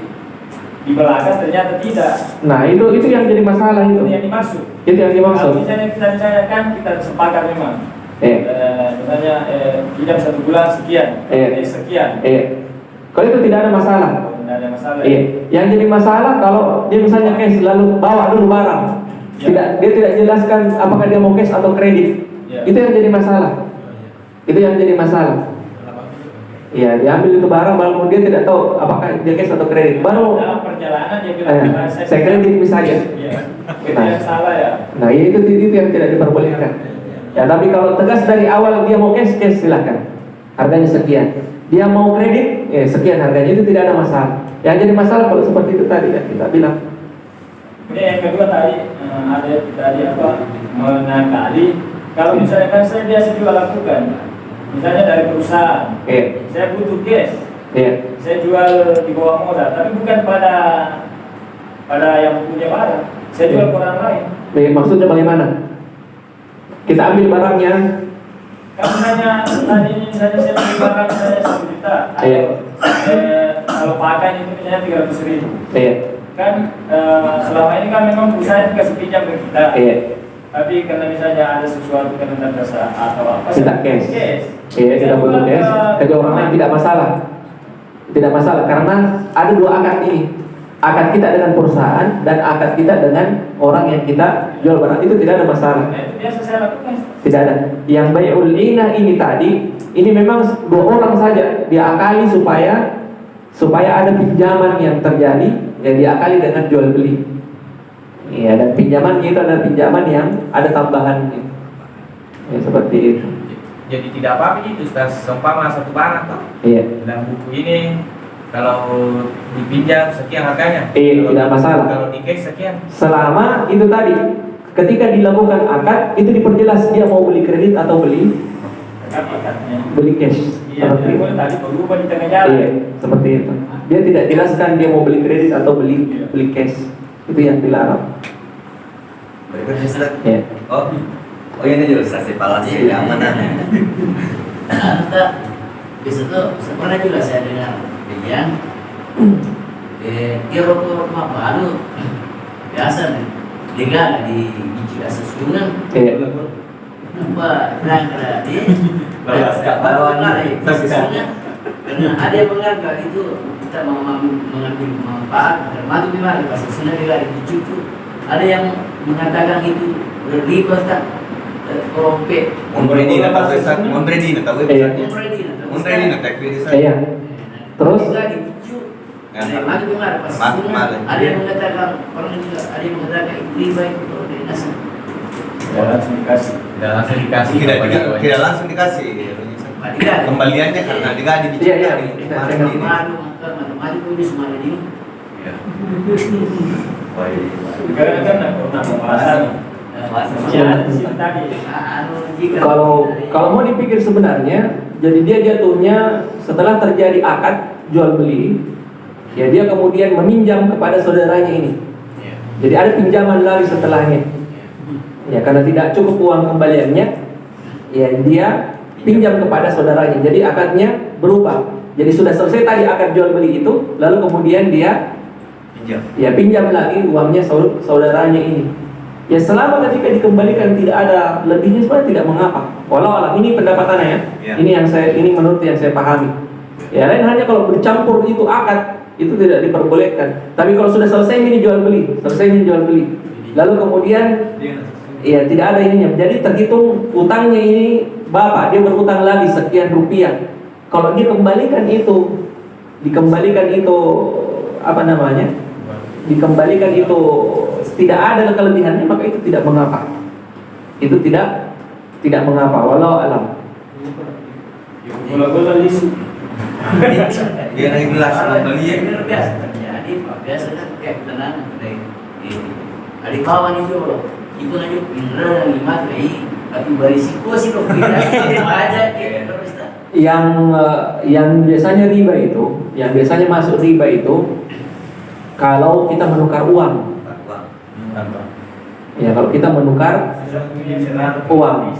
di belakang ternyata tidak. Nah, itu yang jadi masalah itu. Itu yang dimaksud. Itu yang dimaksud. Kalau misalnya kita kan kita sepakat memang. Misalnya pinjam 1 bulan sekian, sekian. Kalau itu tidak ada masalah. Tidak ada masalah. Yang jadi masalah kalau dia misalnya cash lalu bawa dulu barang. Dia tidak jelaskan apakah dia mau cash atau kredit. Itu yang jadi masalah. Itu yang jadi masalah. Iya, diambil itu barang, baru dia tidak tahu apakah dia cash atau kredit. Baru dalam perjalanan dia bilang saya kredit misalnya. Itu yang salah ya. Nah, itu yang tidak diperbolehkan. Ya, tapi kalau tegas dari awal dia mau cash silakan. Harganya sekian. Dia mau kredit, sekian harganya, itu tidak ada masalah. Yang jadi masalah kalau seperti itu tadi ya kita bilang. Yang kedua tadi ada tadi menakali. Kalau misalnya kan saya biasa juga lakukan. Misalnya dari perusahaan, saya butuh cash, Iya. Saya jual di bawah modal, tapi bukan pada yang punya barang. Saya jual ke orang lain. Maksudnya bagaimana? Kita ambil barangnya. Kan tadi misalnya saya beli barang saya 1 juta. Iya. Kalau pakai itu misalnya 300.000. Iya. Kan selama ini kan memang perusahaan kasih pinjam ke kita. Iya. Tapi karena misalnya ada sesuatu karena terasa atau apa, Tidak cash. Iya, tidak butuh cash. Ke orang lain tidak masalah. Tidak masalah karena ada 2 akad ini. Akad kita dengan perusahaan dan akad kita dengan orang yang kita jual barang, itu tidak ada masalah. Nah, itu biasa saya lakukan. Tidak ada. Yang bai'ul ina ini tadi, ini memang 2 orang saja diakali supaya ada pinjaman yang terjadi yang diakali dengan jual beli. Iya, dan pinjaman itu adalah pinjaman yang ada tambahannya. Ya, seperti itu. Jadi tidak apa-apa itu, Ustaz. Seumpama satu barang toh. Iya. Dalam buku ini kalau dipinjam sekian harganya. Iya, tidak masalah. Kalau di cash sekian. Selama itu tadi, ketika dilakukan akad itu diperjelas dia mau beli kredit atau beli cash. Iya, Seperti itu. boleh tadi berubah di tengah jalan. Iya, seperti itu. Dia tidak jelaskan dia mau beli kredit atau beli cash. Itu yang dilarang. Berikutnya Ustaz. Iya. Oh ini juga Ustaz, palasi ya amanah. Bisa tuh, pernah juga saya dengar yang kira-kira rumah baru biasa nih, legal di asa sungai. Iya. Nampak kerang dia bawa lari ke sungai. Karena ada yang menganggap itu kita mengambil manfaat, termasuk di mana pas sungai legal dicucu. Ada yang mengatakan itu riba tak korompe. Mondredi na tahu Ustaz. Mondredi na tahu Ustaz. Mondredi na tahu Ustaz. Iya. Terus ada yang mengatakan orang juga ada yang mengatakan itu riba itu kalau dari nasi. Tidak langsung dikasih. Tidak langsung dikasih. Kembaliannya karena digadi Iya. Madu ini semua ini. Karena kan pernah pembahasan. Kalau mau dipikir sebenarnya, jadi dia jatuhnya setelah terjadi akad jual beli, ya dia kemudian meminjam kepada saudaranya ini. Jadi ada pinjaman lagi setelahnya. Ya karena tidak cukup uang kembaliannya, ya dia pinjam kepada saudaranya. Jadi akadnya berubah. Jadi sudah selesai tadi akad jual beli itu, lalu kemudian dia pinjam lagi uangnya saudaranya ini. Ya selama ketika dikembalikan tidak ada lebihnya sebenarnya tidak mengapa. Walau alam ini pendapatannya ya. Ini menurut yang saya pahami. Ya lain hanya kalau bercampur itu akad itu tidak diperbolehkan. Tapi kalau sudah selesai ini jual beli, lalu kemudian ya tidak ada ininya. Jadi terhitung utangnya ini bapak dia berutang lagi sekian rupiah. Kalau dia dikembalikan itu tidak ada kelebihannya, maka itu tidak mengapa. Itu tidak mengapa. Walau alam. Bola-bola lisu. Dia naik gelas beli ya. Biasa terjadi, biasa kan kayak tenang ada kawan itu loh. Itu aja pindah lima kali, tapi berisiko sih loh. Aja terus. Yang biasanya riba itu, yang biasanya masuk riba itu kalau kita menukar uang. Ya kalau kita menukar uang.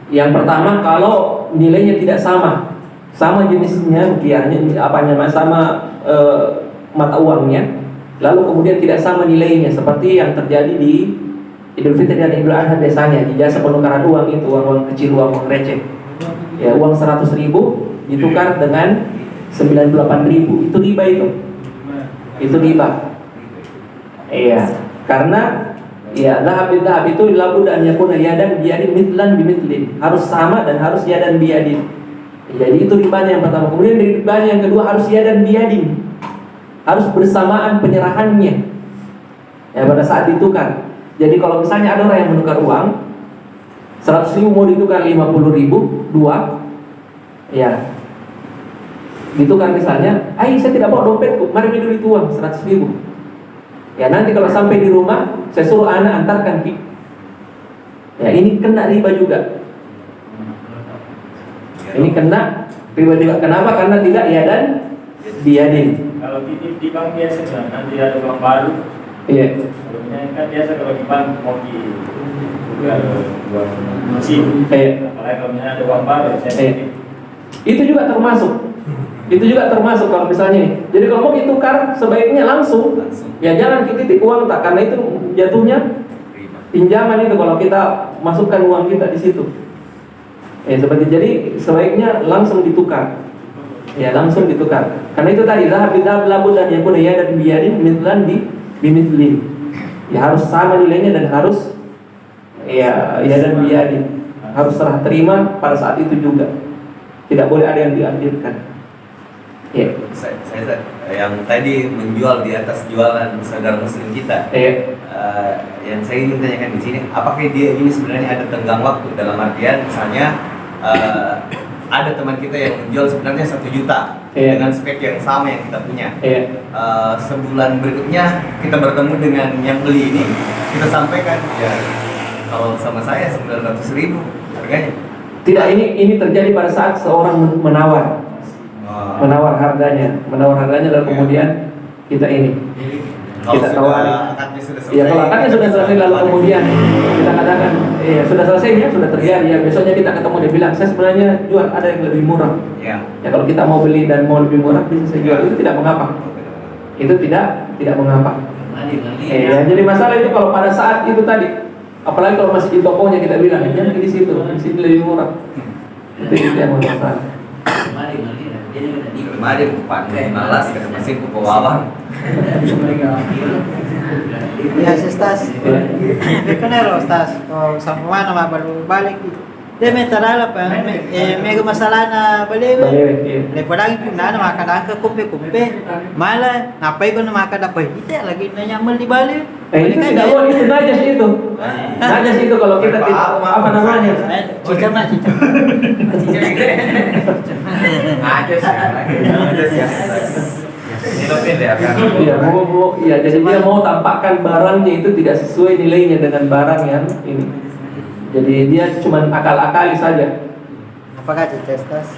Yang pertama kalau nilainya tidak sama jenisnya rupiahnya, sama mata uangnya, lalu kemudian tidak sama nilainya seperti yang terjadi di Idul Fitri dan Idul Adha biasanya di jasa penukaran uang itu uang kecil, uang receh. Ya uang 100.000 ditukar dengan 98.000, itu riba itu riba. Iya, karena ya dhahab itu labud an yakuna yadan biyadin mithlan bimithli, harus sama dan harus yadan biyadin. Jadi itu ribanya yang pertama. Kemudian ribanya yang kedua harus yadan biyadin, harus bersamaan penyerahannya ya pada saat ditukar. Jadi kalau misalnya ada orang yang menukar uang 100.000 mau ditukar 50.000 dua, ya gitu kan misalnya, saya tidak bawa dompetku, mari dulu itu uang 100.000. Ya nanti kalau sampai di rumah saya suruh anak antarkan Ki. Ya ini kena riba juga. Ini kena Riba juga. Kenapa? Karena tidak ya dan biadin. Kalau titip di bank biasa kan nanti ada uang baru. Iya. Kalau ini kan biasa kalau di bank mau bukan buat mesin. Iya. Apalagi kalau misalnya ada uang baru saya titip. Itu juga termasuk. Itu juga termasuk kalau misalnya nih. Jadi kalau mau ditukar sebaiknya langsung. Ya jangan kita titip uang tak, karena itu jatuhnya pinjaman itu kalau kita masukkan uang kita di situ. Seperti jadi sebaiknya langsung ditukar. Ya langsung ditukar. Karena itu tadi lah bidal labud dan yakun ya dan biadin mitlan di bimitli. Ya harus sama nilainya dan harus ya dan biadin. Harus serah terima pada saat itu juga. Tidak boleh ada yang diakhirkan. Ya. Saya yang tadi menjual di atas jualan saudara muslim kita. Yang saya ingin tanyakan di sini, apakah dia ini sebenarnya ada tenggang waktu dalam artian misalnya ada teman kita yang menjual sebenarnya 1 juta dengan spek yang sama yang kita punya. Sebulan berikutnya kita bertemu dengan yang beli ini, kita sampaikan ya kalau sama saya 900.000 harganya. Tidak, ini terjadi pada saat seorang menawar harganya lalu kemudian kita ini kita tawari. Ya kalau akadnya sudah selesai lalu kemudian kita katakan sudah selesai ya, sudah terjadi ya, besoknya kita ketemu dia bilang saya sebenarnya jual ada yang lebih murah. Ya kalau kita mau beli dan mau lebih murah bisa saya jual, itu tidak mengapa. Itu tidak mengapa. Jadi masalah itu kalau pada saat itu tadi, apalagi kalau masih di tokonya kita bilang jangan di sini lebih murah. Itu yang masalah. Kemarin pandai malas kata mesin ke bawah. Ya Ustaz. Kenapa Ustaz? Kalau sampai mana baru balik gitu. Dia minta dalam apa? Mega masalah na balik. Lepas lagi pun na makan angka kumpe. Malah ngapain kau nak makan apa? Kita lagi nyaman di balik. Itu tidak boleh, itu najas itu. Najas itu kalau kita tidak apa namanya? Cicam. Iya, jadi dia mau tampakkan barangnya itu tidak sesuai nilainya dengan barang yang ini. Jadi dia cuma akal-akali saja. Apakah Ustaz?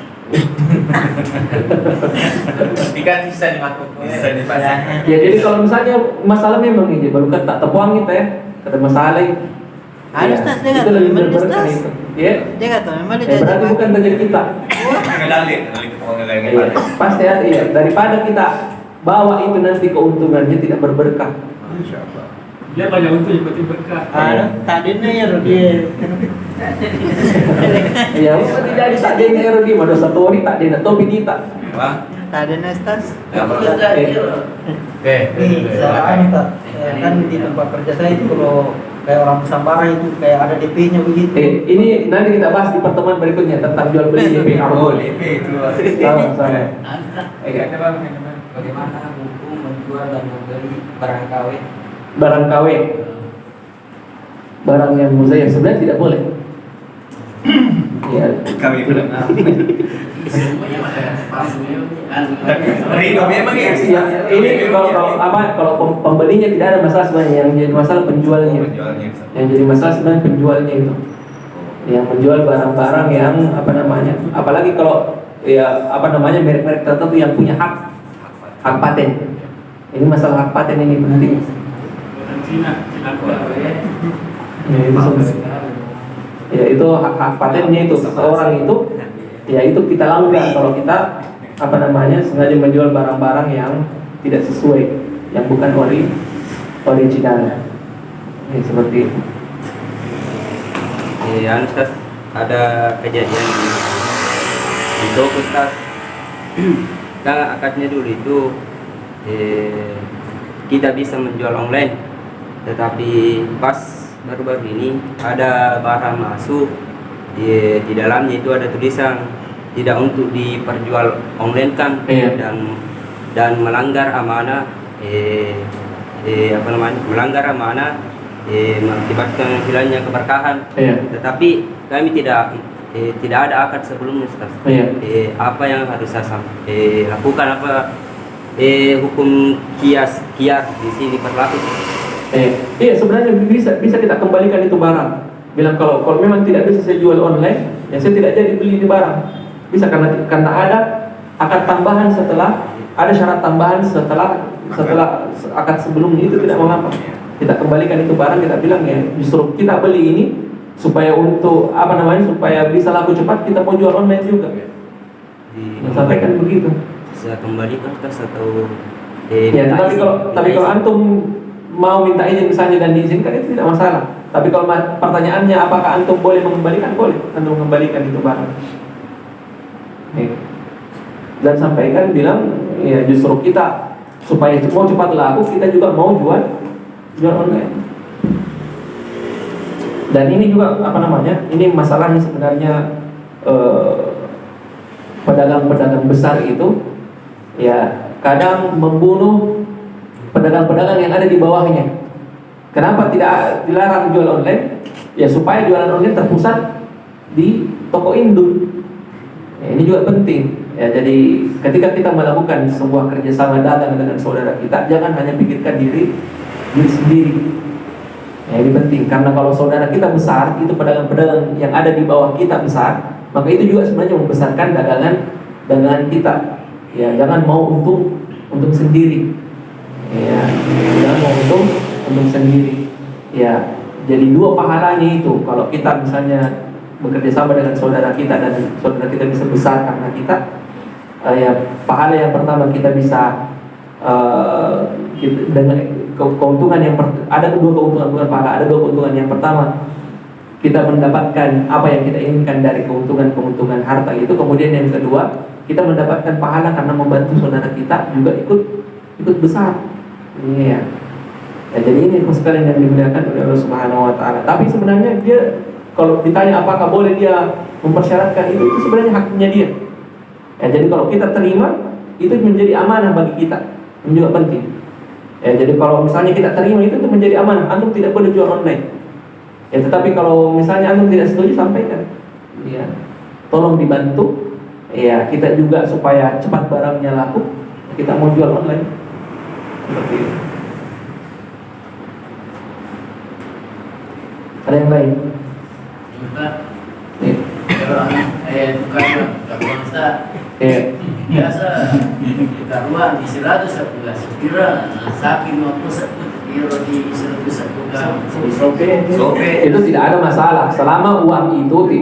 Ikan bisa dimakan. Bisa dipasang. Ya jadi kalau misalnya masalah memang ini baru kan tak tepuang kita ya. Ada masalah ini. Ustaz dia itu lebih memang berberkah Ustaz. itu. Ya. Dia kata memang dia Berarti bukan terjadi kita. Pasti ada ya. Daripada kita bawa itu nanti keuntungannya tidak berberkah. Dia banyak untung ikutin berkah. Tadinya ya dia. Ya, itu jadi tak ada yang di mana satu hari tak ada topi kita. Tadinya Ustaz. Kan di tempat kerja saya itu kalau kayak orang Nusantara itu kayak ada DP-nya begitu. Ini nanti kita bahas di pertemuan berikutnya tentang jual beli DP. DP itu. Sama. Bagaimana hukum menjual dan membeli barang KW? Barang KW, barang yang muzayyaf sebenarnya tidak boleh. Ya. Kami benar. Ridho memang ya. Ini kalau pembelinya tidak ada masalah sebenarnya, yang jadi masalah penjualnya. Yang jadi masalah sebenarnya penjualnya itu. Yang menjual barang-barang yang apalagi kalau merek-merek tertentu yang punya hak paten. Ini masalah hak paten ini penting. Itu hak patennya itu seorang itu, ya itu kita langgar kalau kita sengaja menjual barang-barang yang tidak sesuai, yang bukan original. Ini seperti itu. Ustaz, ada kejadian di toko Ustaz. Kita akadnya dulu itu kita bisa menjual online. Tetapi pas baru-baru ini ada barang masuk di dalamnya itu ada tulisan tidak untuk diperjual online kan, dan melanggar amanah melanggar amanah mengakibatkan hilangnya keberkahan. Tetapi kami tidak ada akad sebelumnya Ustaz. Apa yang harus saya lakukan, hukum kias di sini berlaku? Iya sebenarnya bisa kita kembalikan itu barang. Bilang kalau memang tidak bisa saya jual online, ya saya tidak jadi beli ini barang. Bisa karena ada akad tambahan setelah, ada syarat tambahan setelah akad sebelumnya, itu tidak mengapa. Kita kembalikan itu barang, kita bilang ya justru kita beli ini supaya untuk supaya bisa laku cepat, kita mau jual online juga. Sampaikan begitu. Bisa kembalikan kas atau ya, tapi kalau antum mau minta izin misalnya dan diizinkan, itu tidak masalah. Tapi kalau pertanyaannya apakah antum boleh mengembalikan, boleh antum mengembalikan itu barang. Dan sampaikan bilang ya justru kita supaya mau cepat laku, kita juga mau jual online. Dan ini juga ini masalahnya sebenarnya pedagang-pedagang besar itu ya kadang membunuh pedagang-pedagang yang ada di bawahnya. Kenapa tidak dilarang jual online? Ya supaya jualan online terpusat di toko induk. Ya, ini juga penting. Ya, jadi ketika kita melakukan sebuah kerjasama dagang dengan saudara kita, jangan hanya pikirkan diri sendiri. Ya, ini penting karena kalau saudara kita besar, itu pedagang-pedagang yang ada di bawah kita besar, maka itu juga sebenarnya membesarkan dagangan kita. Ya, jangan mau untung sendiri. Ya, jangan mau untung sendiri. Ya, jadi dua pahalanya itu. Kalau kita misalnya bekerja sama dengan saudara kita dan saudara kita bisa besar karena kita, ya pahala yang pertama kita bisa dengan keuntungan yang ada dua keuntungan, bukan pahala, ada dua keuntungan. Yang pertama, kita mendapatkan apa yang kita inginkan dari keuntungan harta itu. Kemudian yang kedua, kita mendapatkan pahala karena membantu saudara kita juga ikut besar. Iya. Ya, jadi ini sekalian yang dimuliakan oleh Allah Subhanahu wa taala. Tapi sebenarnya dia kalau ditanya apakah boleh dia mempersyaratkan itu sebenarnya haknya dia. Ya, jadi kalau kita terima, itu menjadi amanah bagi kita. Ini juga penting. Ya, jadi kalau misalnya kita terima itu menjadi amanah. Antum tidak boleh jual online. Ya, tetapi kalau misalnya antum tidak setuju, sampaikan. Ya, tolong dibantu. Ya, kita juga supaya cepat barangnya laku, kita mau jual online. Seperti itu. Ada yang lain? Kalau Ustaz, biasa taruhan di 100 sebulan sekira sapi 51 euro di 100 sebulan. Itu tidak ada masalah selama uang itu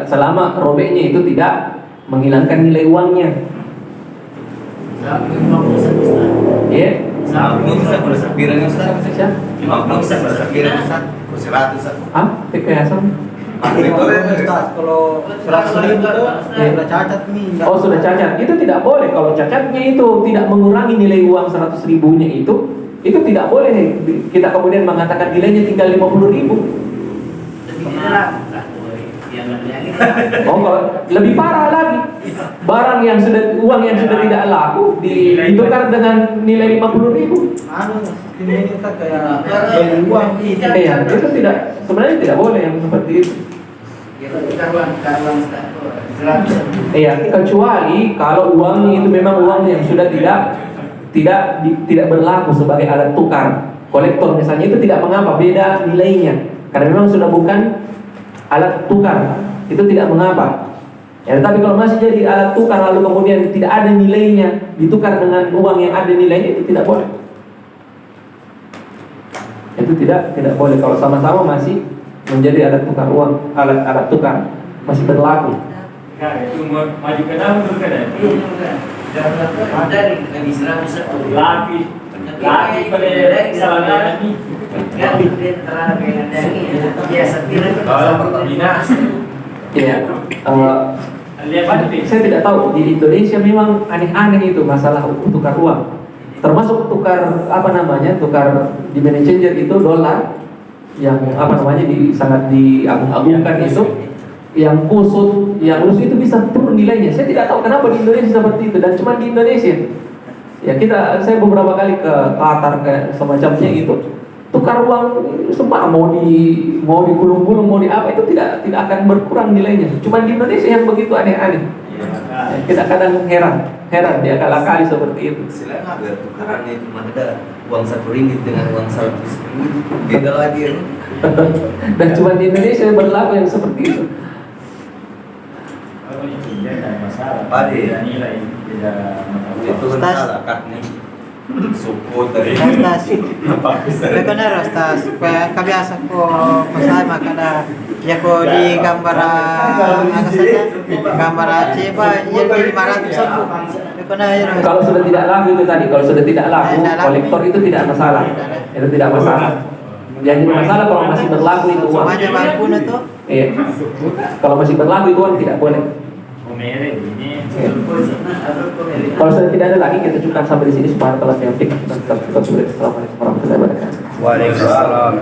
selama robeknya itu tidak menghilangkan nilai uangnya. Sapi 51 Ustaz. Ya. Sapi bisa bersepiran Ustaz. 50 bisa bersepiran Ustaz. 100. Rekayasa. Ustaz, kalau 100.000 itu sudah cacat nih. Oh, sudah cacat. Itu tidak boleh. Kalau cacatnya itu tidak mengurangi nilai uang 100.000-nya itu tidak boleh. Kita kemudian mengatakan nilainya tinggal 50.000. Oh, kalau lebih parah lagi. Uang yang sudah tidak laku ditukar dengan nilai 50.000. Ini Ustaz kayak beli uang. Iya, itu sebenarnya tidak boleh yang seperti itu. Iya, kecuali kalau uangnya itu memang uang yang sudah tidak berlaku sebagai alat tukar. Kolektor misalnya itu tidak mengapa, beda nilainya. Karena memang sudah bukan alat tukar, itu tidak mengapa. Ya, tapi kalau masih jadi alat tukar lalu kemudian tidak ada nilainya, ditukar dengan uang yang ada nilainya, itu tidak boleh. Itu tidak boleh kalau sama-sama masih menjadi alat tukar uang, alat tukar masih berlaku. Nah, itu maju ke dalam mundur ke dalam. Ada di 100 Lagi pada kesalahan ini. Iya. Saya tidak tahu di Indonesia memang aneh-aneh itu masalah tukar uang. Termasuk tukar tukar di money changer itu dolar yang sangat diagung-agungkan itu, yang kusut itu bisa turun nilainya. Saya tidak tahu kenapa di Indonesia seperti itu dan cuma di Indonesia. Ya saya beberapa kali ke Qatar kayak semacamnya itu. Tukar uang semua mau digulung-gulung mau di apa itu tidak akan berkurang nilainya. Cuma di Indonesia yang begitu aneh-aneh. Ya, kita kadang heran dia akal-akali seperti itu. Selain ada tukarannya cuma ada uang 1 ringgit dengan uang 100 ringgit, beda lagi ya. Dan cuma di Indonesia berlaku yang seperti itu. tidak ada masalah. Padi. Beda nilai, beda mata uang. Itu kan Ustaz. salah kat nih. Suku dari Ustaz. bagus dari. Benar Ustaz. Kebiasa ko pasay makada ya ko di gambar apa saja gambar coba ya di 500 sabu. Ko na yun. Kalau sudah tidak laku itu tadi, kalau sudah tidak laku, Tidak laku. kolektor itu tidak masalah. Itu tidak masalah. Yang jadi masalah kalau masih berlaku itu uang. Semuanya bangku na to. Iya. Kalau masih berlaku itu uang tidak boleh. Umere ini Iya. Kalau sudah tidak ada lagi kita cukupkan sampai di sini. Subhanallah yang kita sudah. Assalamualaikum warahmatullahi wabarakatuh. Waalaikumsalam.